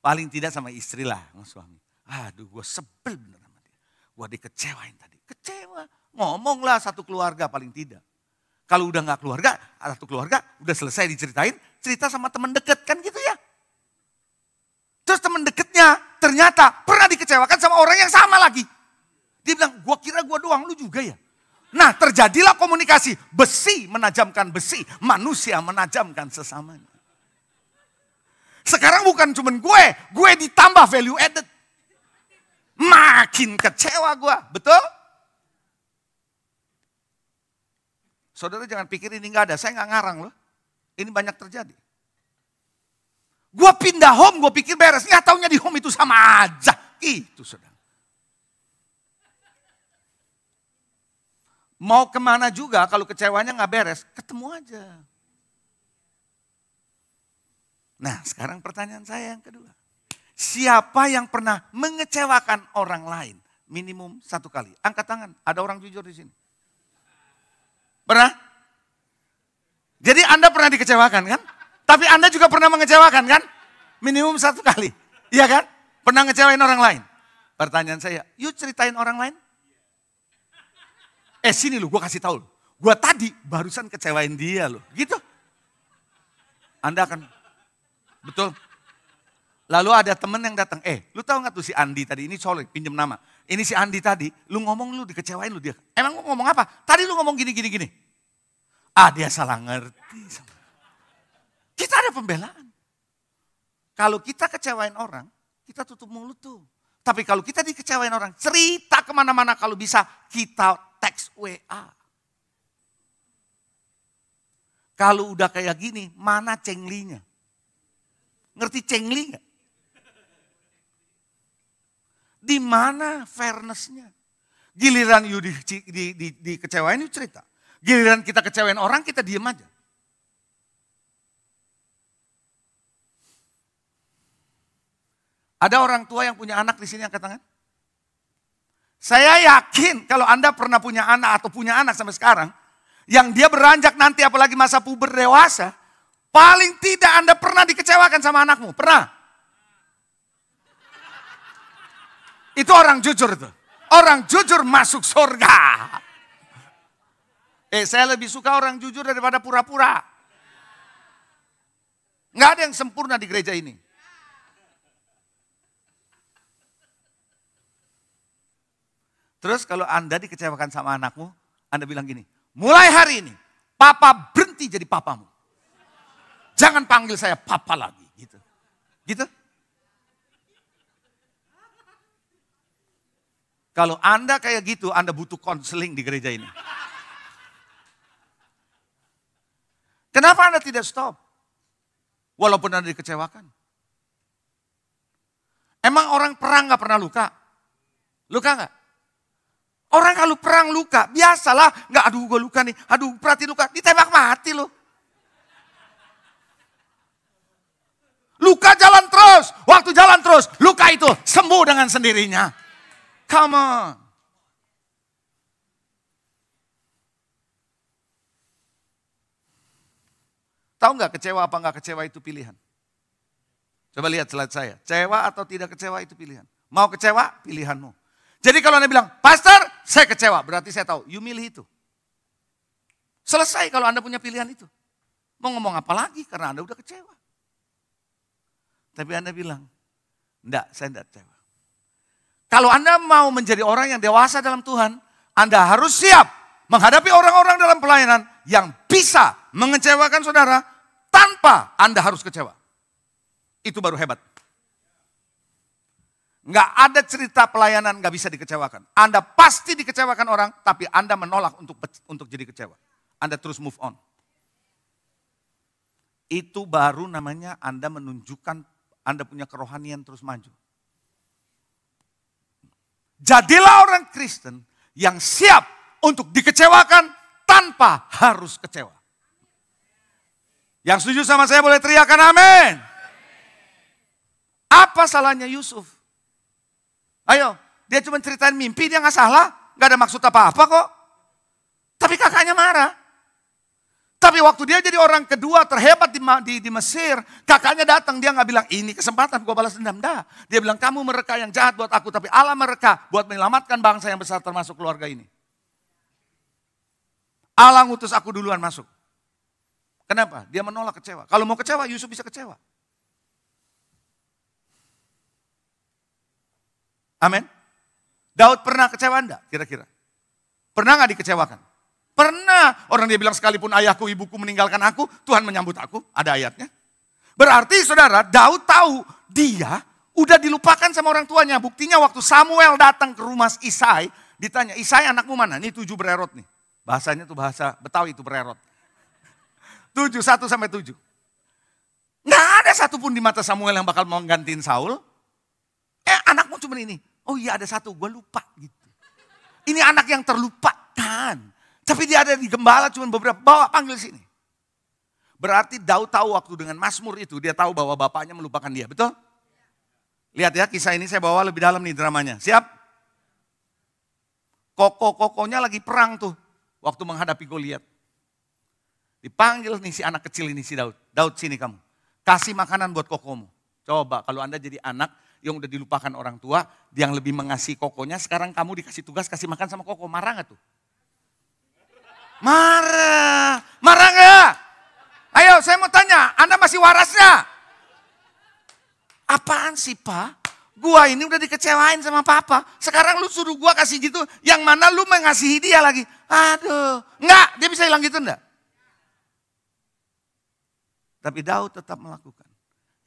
Paling tidak sama istri lah, sama suami. Aduh, gue sebel bener sama dia. Gue dikecewain tadi. Kecewa, ngomonglah satu keluarga paling tidak. Kalau udah gak keluarga, satu keluarga udah selesai diceritain, cerita sama teman deket kan gitu ya. Terus teman deketnya ternyata pernah dikecewakan sama orang yang sama lagi. Dia bilang, gua kira gua doang, lu juga ya. Nah terjadilah komunikasi, besi menajamkan besi, manusia menajamkan sesamanya. Sekarang bukan cuma gue ditambah value added. Makin kecewa gue, betul? Saudara jangan pikir ini gak ada, saya gak ngarang loh. Ini banyak terjadi. Gue pindah home, gue pikir beres. Nggak taunya di home itu sama aja. Itu saudara. Mau kemana juga kalau kecewanya gak beres, ketemu aja. Nah sekarang pertanyaan saya yang kedua. Siapa yang pernah mengecewakan orang lain? Minimum 1 kali. Angkat tangan, ada orang jujur di sini. Pernah? Jadi Anda pernah dikecewakan kan? Tapi Anda juga pernah mengecewakan kan? Minimum 1 kali. Iya kan? Pernah ngecewain orang lain. Pertanyaan saya, yuk ceritain orang lain. Sini lu, gue kasih tahu lu. Gue tadi barusan kecewain dia loh. Gitu. Anda akan, betul. Lalu ada temen yang datang, lu tahu gak tuh si Andi tadi, ini solid, pinjam nama. Ini si Andi tadi, lu ngomong lu dikecewain lu dia. Emang lu ngomong apa? Tadi lu ngomong gini. Dia salah ngerti. Kita ada pembelaan. Kalau kita kecewain orang, kita tutup mulut tuh. Tapi kalau kita dikecewain orang, cerita kemana-mana kalau bisa kita teks WA. Kalau udah kayak gini, mana cenglinya? Ngerti cengli gak? Di mana fairness-nya? Giliran you dikecewain, you cerita. Giliran kita kecewain orang, kita diem aja. Ada orang tua yang punya anak di sini, angkat tangan. Saya yakin kalau Anda pernah punya anak atau punya anak sampai sekarang, yang dia beranjak nanti apalagi masa puber dewasa, paling tidak Anda pernah dikecewakan sama anakmu. Pernah? Itu orang jujur tuh. Orang jujur masuk surga. Saya lebih suka orang jujur daripada pura-pura. Nggak ada yang sempurna di gereja ini. Terus kalau Anda dikecewakan sama anakmu, Anda bilang gini, mulai hari ini, papa berhenti jadi papamu. Jangan panggil saya papa lagi. Gitu. Gitu. Kalau Anda kayak gitu, Anda butuh konseling di gereja ini. Kenapa Anda tidak stop? Walaupun Anda dikecewakan. Emang orang perang gak pernah luka? Luka gak? Orang kalau perang luka, biasalah. Gak, aduh gue luka nih, aduh berarti luka. Ditembak mati loh. betul sembuh dengan sendirinya. Come on. Tahu nggak kecewa apa nggak kecewa itu pilihan? Coba lihat slide saya. Kecewa atau tidak kecewa itu pilihan. Mau kecewa, pilihanmu. Jadi kalau Anda bilang, Pastor, saya kecewa. Berarti saya tahu, you milih itu. Selesai kalau Anda punya pilihan itu. Mau ngomong apa lagi karena Anda udah kecewa. Tapi Anda bilang, enggak, saya enggak kecewa. Kalau Anda mau menjadi orang yang dewasa dalam Tuhan, Anda harus siap menghadapi orang-orang dalam pelayanan yang bisa mengecewakan saudara tanpa Anda harus kecewa. Itu baru hebat. Nggak ada cerita pelayanan nggak bisa dikecewakan. Anda pasti dikecewakan orang, tapi Anda menolak untuk jadi kecewa. Anda terus move on. Itu baru namanya Anda menunjukkan Anda punya kerohanian terus maju. Jadilah orang Kristen yang siap untuk dikecewakan tanpa harus kecewa. Yang setuju sama saya boleh teriakan amin. Apa salahnya Yusuf? Ayo, dia cuma ceritain mimpi, dia gak salah. Gak ada maksud apa-apa kok. Tapi kakaknya marah. Tapi waktu dia jadi orang kedua terhebat di Mesir, kakaknya datang, dia gak bilang, ini kesempatan gue balas dendam. Dah. Dia bilang, kamu mereka yang jahat buat aku, tapi Allah mereka buat menyelamatkan bangsa yang besar termasuk keluarga ini. Allah ngutus aku duluan masuk. Kenapa? Dia menolak kecewa. Kalau mau kecewa, Yusuf bisa kecewa. Amin. Daud pernah kecewa enggak kira-kira? Pernah gak dikecewakan? Pernah. Orang dia bilang sekalipun ayahku ibuku meninggalkan aku, Tuhan menyambut aku. Ada ayatnya. Berarti saudara, Daud tahu dia udah dilupakan sama orang tuanya. Buktinya waktu Samuel datang ke rumah Isai, ditanya, Isai anakmu mana? Ini 7 bererot nih. Bahasanya tuh bahasa Betawi itu bererot. 1 sampai 7. Nggak ada satupun di mata Samuel yang bakal mau gantiin Saul. Anakmu cuma ini. Oh iya ada satu, gue lupa gitu. Ini anak yang terlupakan. Tapi dia ada di gembala cuma beberapa, bawa panggil sini. Berarti Daud tahu waktu dengan Mazmur itu, dia tahu bahwa bapaknya melupakan dia, betul? Lihat ya, kisah ini saya bawa lebih dalam nih dramanya. Siap? Koko-kokonya lagi perang tuh, waktu menghadapi Goliat. Dipanggil nih si anak kecil ini si Daud. Daud sini kamu, kasih makanan buat kokomu. Coba kalau Anda jadi anak yang udah dilupakan orang tua, yang lebih mengasihi kokonya, sekarang kamu dikasih tugas kasih makan sama koko, marah gak tuh? Marah, marah gak? Ayo saya mau tanya, Anda masih warasnya? Apaan sih Pak? Gua ini udah dikecewain sama papa, sekarang lu suruh gua kasih gitu, yang mana lu mengasihi dia lagi? Aduh, enggak, dia bisa hilang gitu enggak? Tapi Daud tetap melakukan,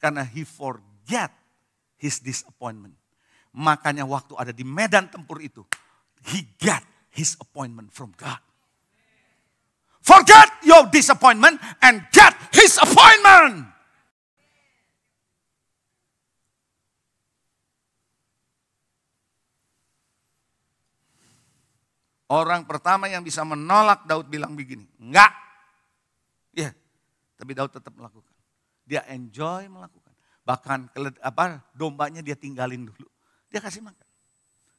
karena he forget his disappointment. Makanya waktu ada di medan tempur itu, he got his appointment from God. Forget your disappointment and get his appointment. Orang pertama yang bisa menolak Daud bilang begini, enggak. Ya, tapi Daud tetap melakukan. Dia enjoy melakukan. Bahkan dombanya dia tinggalin dulu. Dia kasih makan.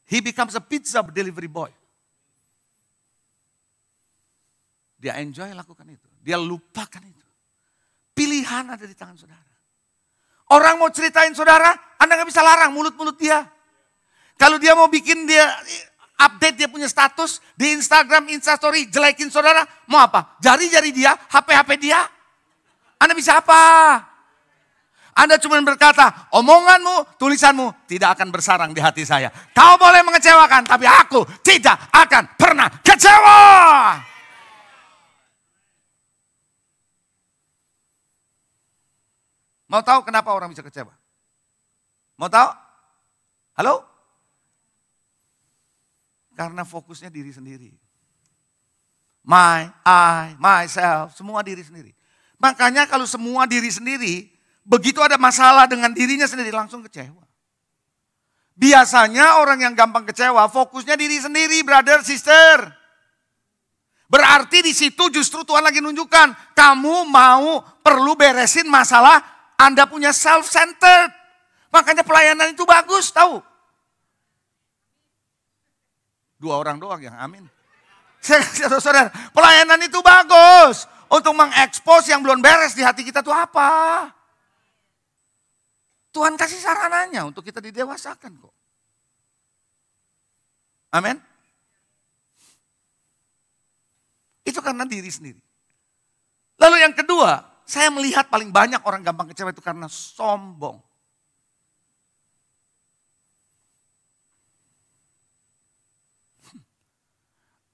He becomes a pizza delivery boy. Dia enjoy lakukan itu. Dia lupakan itu. Pilihan ada di tangan saudara. Orang mau ceritain saudara, Anda gak bisa larang mulut-mulut dia. Kalau dia mau bikin dia update dia punya status di Instagram, Instastory, jelekin saudara, mau apa? Jari-jari dia, HP-HP dia. Anda bisa apa? Anda cuma berkata, omonganmu, tulisanmu tidak akan bersarang di hati saya. Kau boleh mengecewakan, tapi aku tidak akan pernah kecewa. Mau tahu kenapa orang bisa kecewa? Mau tahu? Halo? Karena fokusnya diri sendiri. I, myself, semua diri sendiri. Makanya kalau semua diri sendiri, begitu ada masalah dengan dirinya sendiri langsung kecewa. Biasanya orang yang gampang kecewa fokusnya diri sendiri, brother, sister. Berarti di situ justru Tuhan lagi nunjukkan, kamu perlu beresin masalah Anda punya self-centered. Makanya pelayanan itu bagus, tahu? 2 orang doang yang amin. Saudara, pelayanan itu bagus untuk mengekspos yang belum beres di hati kita tuh apa. Tuhan kasih sarananya untuk kita didewasakan kok. Amin. Itu karena diri sendiri. Lalu yang kedua, saya melihat paling banyak orang gampang kecewa itu karena sombong.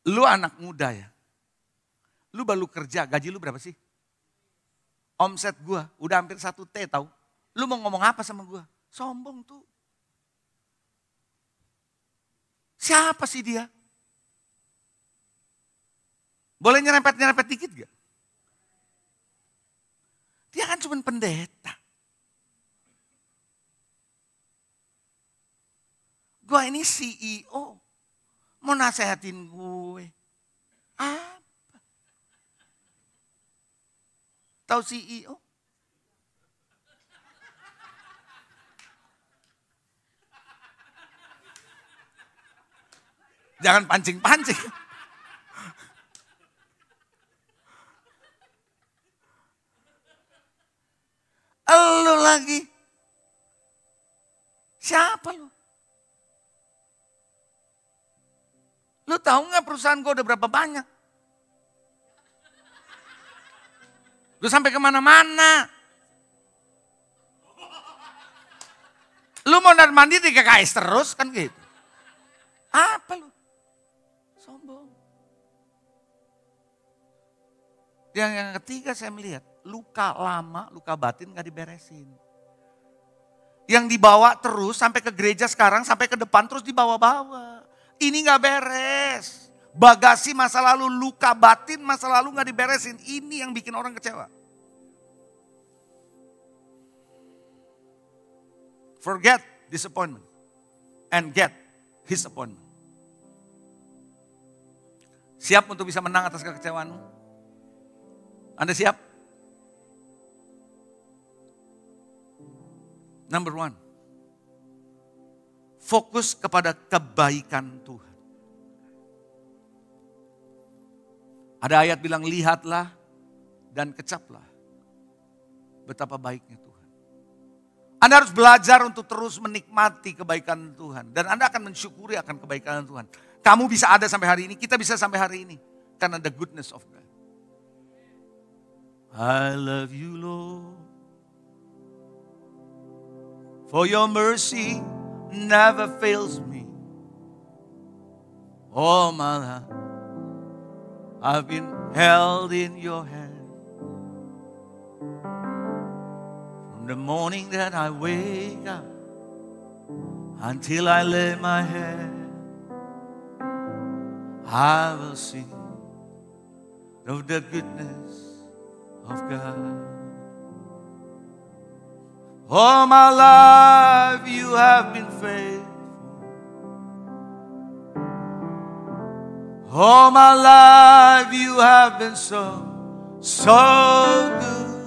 Lu anak muda ya. Lu baru kerja, gaji lu berapa sih? Omset gua udah hampir 1 T tahu. Lu mau ngomong apa sama gua? Sombong tuh. Siapa sih dia? Boleh nyerempet-nyerempet dikit gak? Dia kan cuma pendeta. Gua ini CEO. Mau nasehatin gue. Apa? Tahu CEO? Jangan pancing-pancing. Lu lagi. Siapa lu? Lu tahu nggak perusahaan gue udah berapa banyak? Gue sampai kemana-mana. Lu mau mandi di KKS terus kan gitu. Apa lu? Sombong. Yang ketiga saya melihat, luka lama, luka batin gak diberesin. Yang dibawa terus sampai ke gereja sekarang, sampai ke depan terus dibawa-bawa. Ini gak beres. Bagasi masa lalu, luka batin masa lalu gak diberesin. Ini yang bikin orang kecewa. Forget disappointment and get his appointment. Siap untuk bisa menang atas kekecewaanmu? Anda siap? Number 1. Fokus kepada kebaikan Tuhan. Ada ayat bilang, lihatlah dan kecaplah betapa baiknya Tuhan. Anda harus belajar untuk terus menikmati kebaikan Tuhan. Dan Anda akan mensyukuri akan kebaikan Tuhan. Kamu bisa ada sampai hari ini, kita bisa sampai hari ini. Karena the goodness of God. I love you Lord. For your mercy never fails me. All my life I've been held in your hand. From the morning that I wake up until I lay my head, I will sing of the goodness of God. All my life you have been faithful. All my life you have been so good.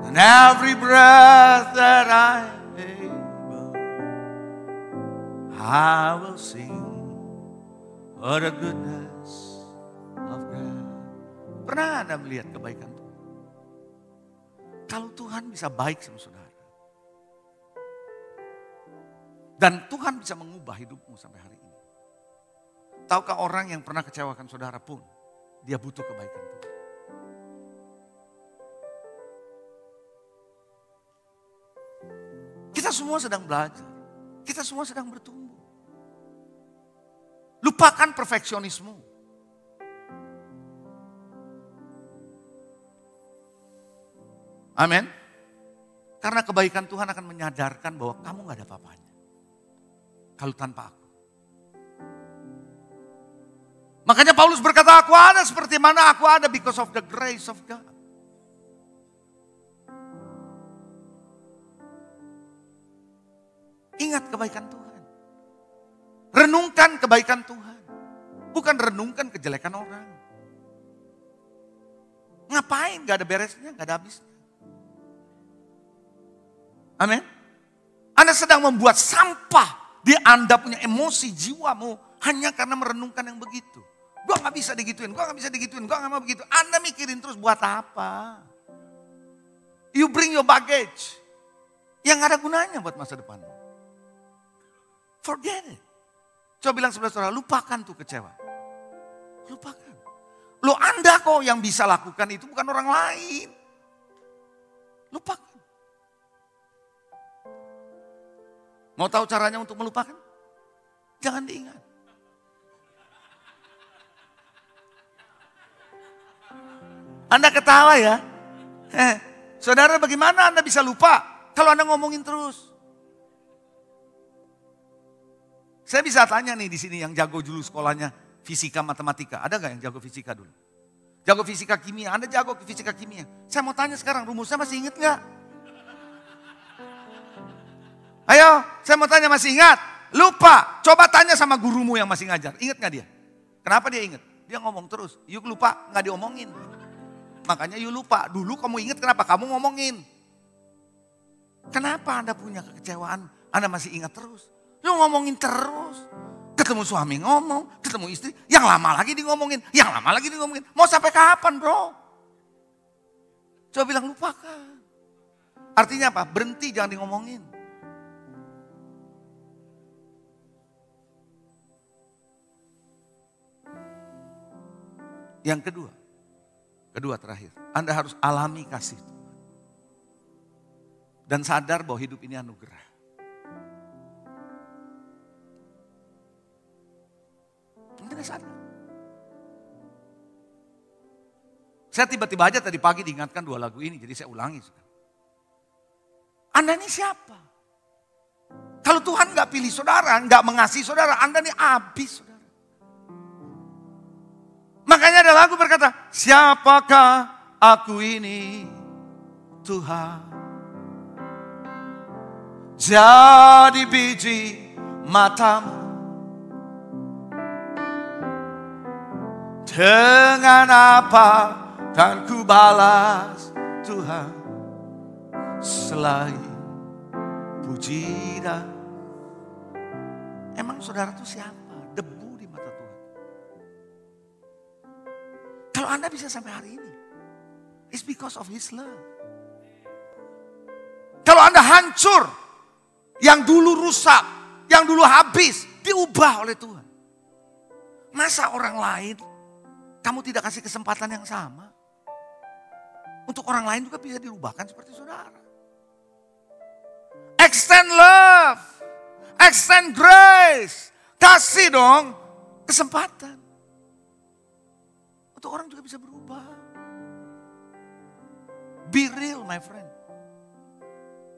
And every breath that I am able, I will sing of the goodness of God. Pernah Anda melihat kebaikan Tuhan? Kalau Tuhan bisa baik sama saudara. Dan Tuhan bisa mengubah hidupmu sampai hari ini. Tahukah orang yang pernah kecewakan saudara pun, dia butuh kebaikan Tuhan. Kita semua sedang belajar. Kita semua sedang bertumbuh. Lupakan perfeksionismu. Amin. Karena kebaikan Tuhan akan menyadarkan bahwa kamu gak ada apa-apanya. Kalau tanpa aku. Makanya Paulus berkata, aku ada seperti mana aku ada because of the grace of God. Ingat kebaikan Tuhan. Renungkan kebaikan Tuhan. Bukan renungkan kejelekan orang. Ngapain? Gak ada beresnya, gak ada habisnya. Amin. Anda sedang membuat sampah di Anda punya emosi jiwamu hanya karena merenungkan yang begitu. Gua gak bisa digituin, gua gak bisa digituin, gua gak mau begitu. Anda mikirin terus buat apa? You bring your baggage. Yang gak ada gunanya buat masa depan. Forget it. Coba bilang sebelah saudara, lupakan tuh kecewa. Lupakan. Lo Anda kok yang bisa lakukan itu, bukan orang lain. Lupakan. Mau tahu caranya untuk melupakan? Jangan diingat. Anda ketawa ya. Saudara, bagaimana Anda bisa lupa kalau Anda ngomongin terus? Saya bisa tanya nih di sini yang jago dulu sekolahnya fisika matematika. Ada nggak yang jago fisika dulu? Jago fisika kimia, Anda jago fisika kimia. Saya mau tanya sekarang, rumusnya masih ingat nggak? Ayo, saya mau tanya, masih ingat? Lupa, coba tanya sama gurumu yang masih ngajar. Ingat gak dia? Kenapa dia ingat? Dia ngomong terus. Yuk lupa, gak diomongin. Makanya yuk lupa. Dulu kamu ingat kenapa? Kamu ngomongin. Kenapa Anda punya kekecewaan? Anda masih ingat terus. Lu ngomongin terus. Ketemu suami ngomong, ketemu istri. Yang lama lagi di ngomongin, yang lama lagi di ngomongin. Mau sampai kapan bro? Coba bilang lupakan. Artinya apa? Berhenti, jangan di ngomongin. Yang kedua terakhir, Anda harus alami kasih Tuhan. Dan sadar bahwa hidup ini anugerah. Anda sadar. Saya tiba-tiba aja tadi pagi diingatkan 2 lagu ini, jadi saya ulangi. Anda ini siapa? Kalau Tuhan gak pilih saudara, gak mengasihi saudara, Anda ini habis saudara. Makanya ada lagu berkata, siapakah aku ini Tuhan? Jadi biji matamu. Dengan apa kan ku balas Tuhan selain puji dan. Emang saudara itu siapa? Debu di mata Tuhan. Kalau Anda bisa sampai hari ini, it's because of His love. Kalau Anda hancur, yang dulu rusak, yang dulu habis, diubah oleh Tuhan. Masa orang lain, kamu tidak kasih kesempatan yang sama? Untuk orang lain juga bisa dirubahkan seperti saudara. Extend love, extend grace, kasih dong kesempatan. Untuk orang juga bisa berubah. Be real my friend.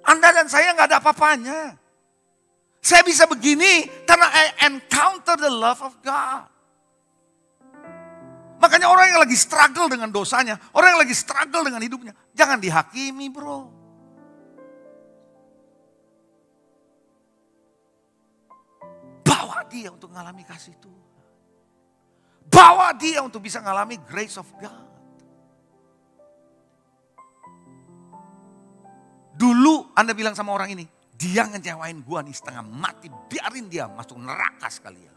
Anda dan saya gak ada apa-apanya. Saya bisa begini karena I encounter the love of God. Makanya orang yang lagi struggle dengan dosanya, orang yang lagi struggle dengan hidupnya, jangan dihakimi bro. Bawa dia untuk mengalami kasih Tuhan. Bawa dia untuk bisa mengalami grace of God. Dulu Anda bilang sama orang ini, dia ngecewain gua nih setengah mati, biarin dia masuk neraka sekalian.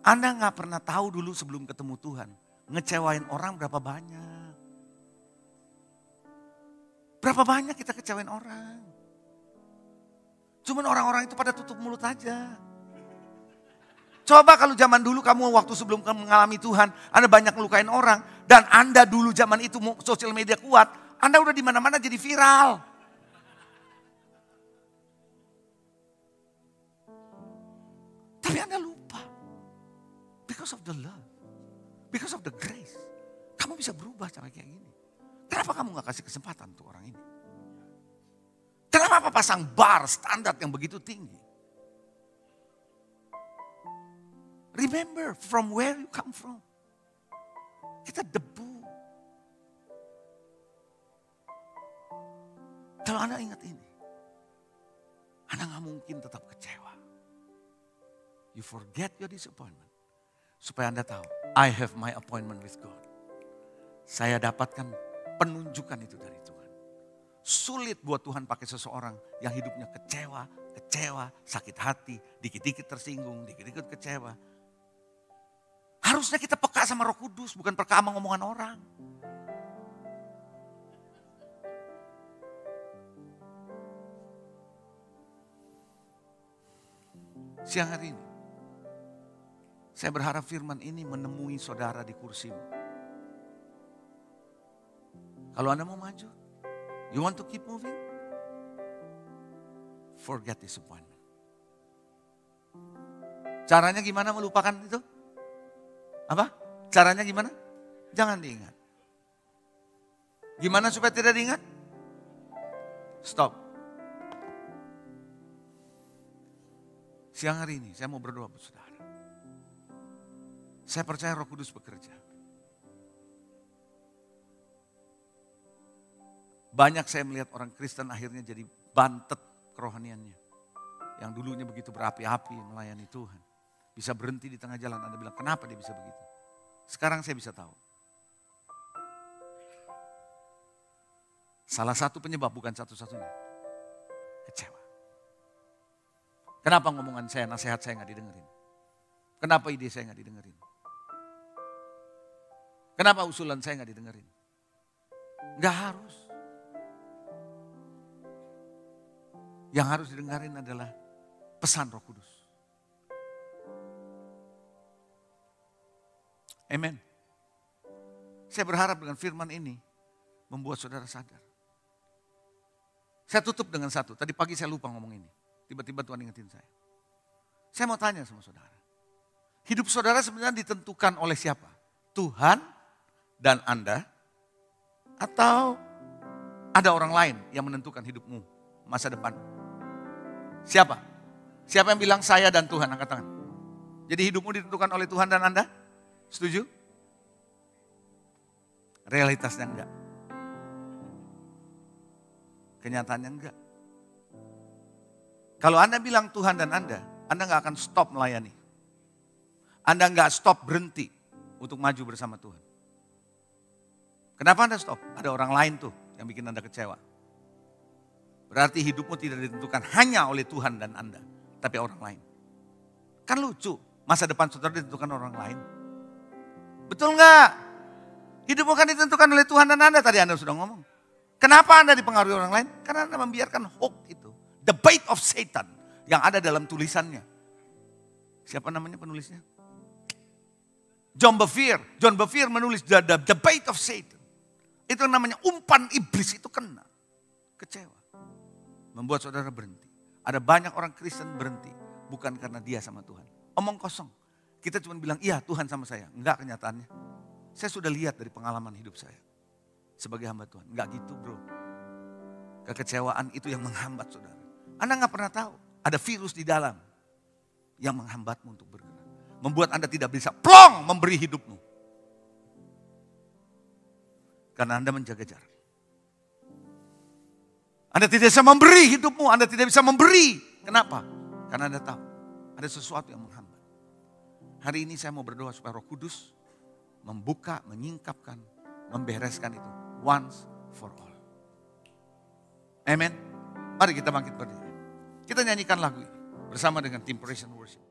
Anda gak pernah tahu dulu sebelum ketemu Tuhan, ngecewain orang berapa banyak. Berapa banyak kita kecewain orang. Cuman orang-orang itu pada tutup mulut aja. Coba kalau zaman dulu kamu waktu sebelum kamu mengalami Tuhan, Anda banyak melukain orang. Dan Anda dulu zaman itu sosial media kuat, Anda udah di mana-mana jadi viral. Tapi Anda lupa. Because of the love. Because of the grace. Kamu bisa berubah cara kayak gini. Kenapa kamu gak kasih kesempatan untuk orang ini? Kenapa pasang bar standar yang begitu tinggi? Remember from where you come from. Kita debu. Kalau Anda ingat ini, Anda gak mungkin tetap kecewa. You forget your disappointment. Supaya Anda tahu, I have my appointment with God. Saya dapatkan penunjukan itu dari Tuhan. Sulit buat Tuhan pakai seseorang yang hidupnya kecewa, sakit hati, dikit-dikit tersinggung, dikit-dikit kecewa. Harusnya kita peka sama Roh Kudus, bukan peka sama ngomongan orang. Siang hari ini, saya berharap firman ini menemui saudara di kursimu. Kalau Anda mau maju, you want to keep moving? Forget disappointment. Caranya gimana melupakan itu? Apa? Caranya gimana? Jangan diingat. Gimana supaya tidak diingat? Stop. Siang hari ini saya mau berdoa buat saudara. Saya percaya Roh Kudus bekerja. Banyak saya melihat orang Kristen akhirnya jadi bantet kerohaniannya. Yang dulunya begitu berapi-api melayani Tuhan. Bisa berhenti di tengah jalan. Anda bilang, kenapa dia bisa begitu? Sekarang saya bisa tahu. Salah satu penyebab, bukan satu-satunya. Kecewa. Kenapa ngomongan saya, nasihat saya gak didengerin? Kenapa ide saya gak didengerin? Kenapa usulan saya gak didengerin? Gak harus. Yang harus didengarin adalah pesan Roh Kudus. Amen. Saya berharap dengan firman ini membuat saudara sadar. Saya tutup dengan satu. Tadi pagi saya lupa ngomong ini. Tiba-tiba Tuhan ingetin saya. Saya mau tanya sama saudara. Hidup saudara sebenarnya ditentukan oleh siapa? Tuhan dan Anda? Atau ada orang lain yang menentukan hidupmu masa depan? Siapa? Siapa yang bilang saya dan Tuhan? Angkat tangan. Jadi hidupmu ditentukan oleh Tuhan dan Anda? Setuju? Realitasnya enggak. Kenyataannya enggak. Kalau Anda bilang Tuhan dan Anda enggak akan stop melayani. Anda enggak stop berhenti untuk maju bersama Tuhan. Kenapa Anda stop? Ada orang lain tuh yang bikin Anda kecewa. Berarti hidupmu tidak ditentukan hanya oleh Tuhan dan Anda, tapi orang lain. Kan lucu, masa depan saudara ditentukan orang lain. Betul enggak? Hidupmu kan ditentukan oleh Tuhan dan Anda, tadi Anda sudah ngomong. Kenapa Anda dipengaruhi orang lain? Karena Anda membiarkan hoax itu. The bait of Satan yang ada dalam tulisannya. Siapa namanya penulisnya? John Bevere. John Bevere menulis the bait of Satan. Itu namanya umpan iblis, itu kena. Kecewa. Membuat saudara berhenti. Ada banyak orang Kristen berhenti. Bukan karena dia sama Tuhan. Omong kosong. Kita cuma bilang, iya Tuhan sama saya. Enggak kenyataannya. Saya sudah lihat dari pengalaman hidup saya. Sebagai hamba Tuhan. Enggak gitu bro. Kekecewaan itu yang menghambat saudara. Anda enggak pernah tahu. Ada virus di dalam. Yang menghambatmu untuk bergerak. Membuat Anda tidak bisa plong memberi hidupmu. Karena Anda menjaga jarak. Anda tidak bisa memberi hidupmu, Anda tidak bisa memberi. Kenapa? Karena Anda tahu ada sesuatu yang menghambat. Hari ini saya mau berdoa supaya Roh Kudus membuka, menyingkapkan, membereskan itu. Once for all. Amen. Mari kita bangkit berdiri. Kita nyanyikan lagu ini bersama dengan tim Praise and Worship.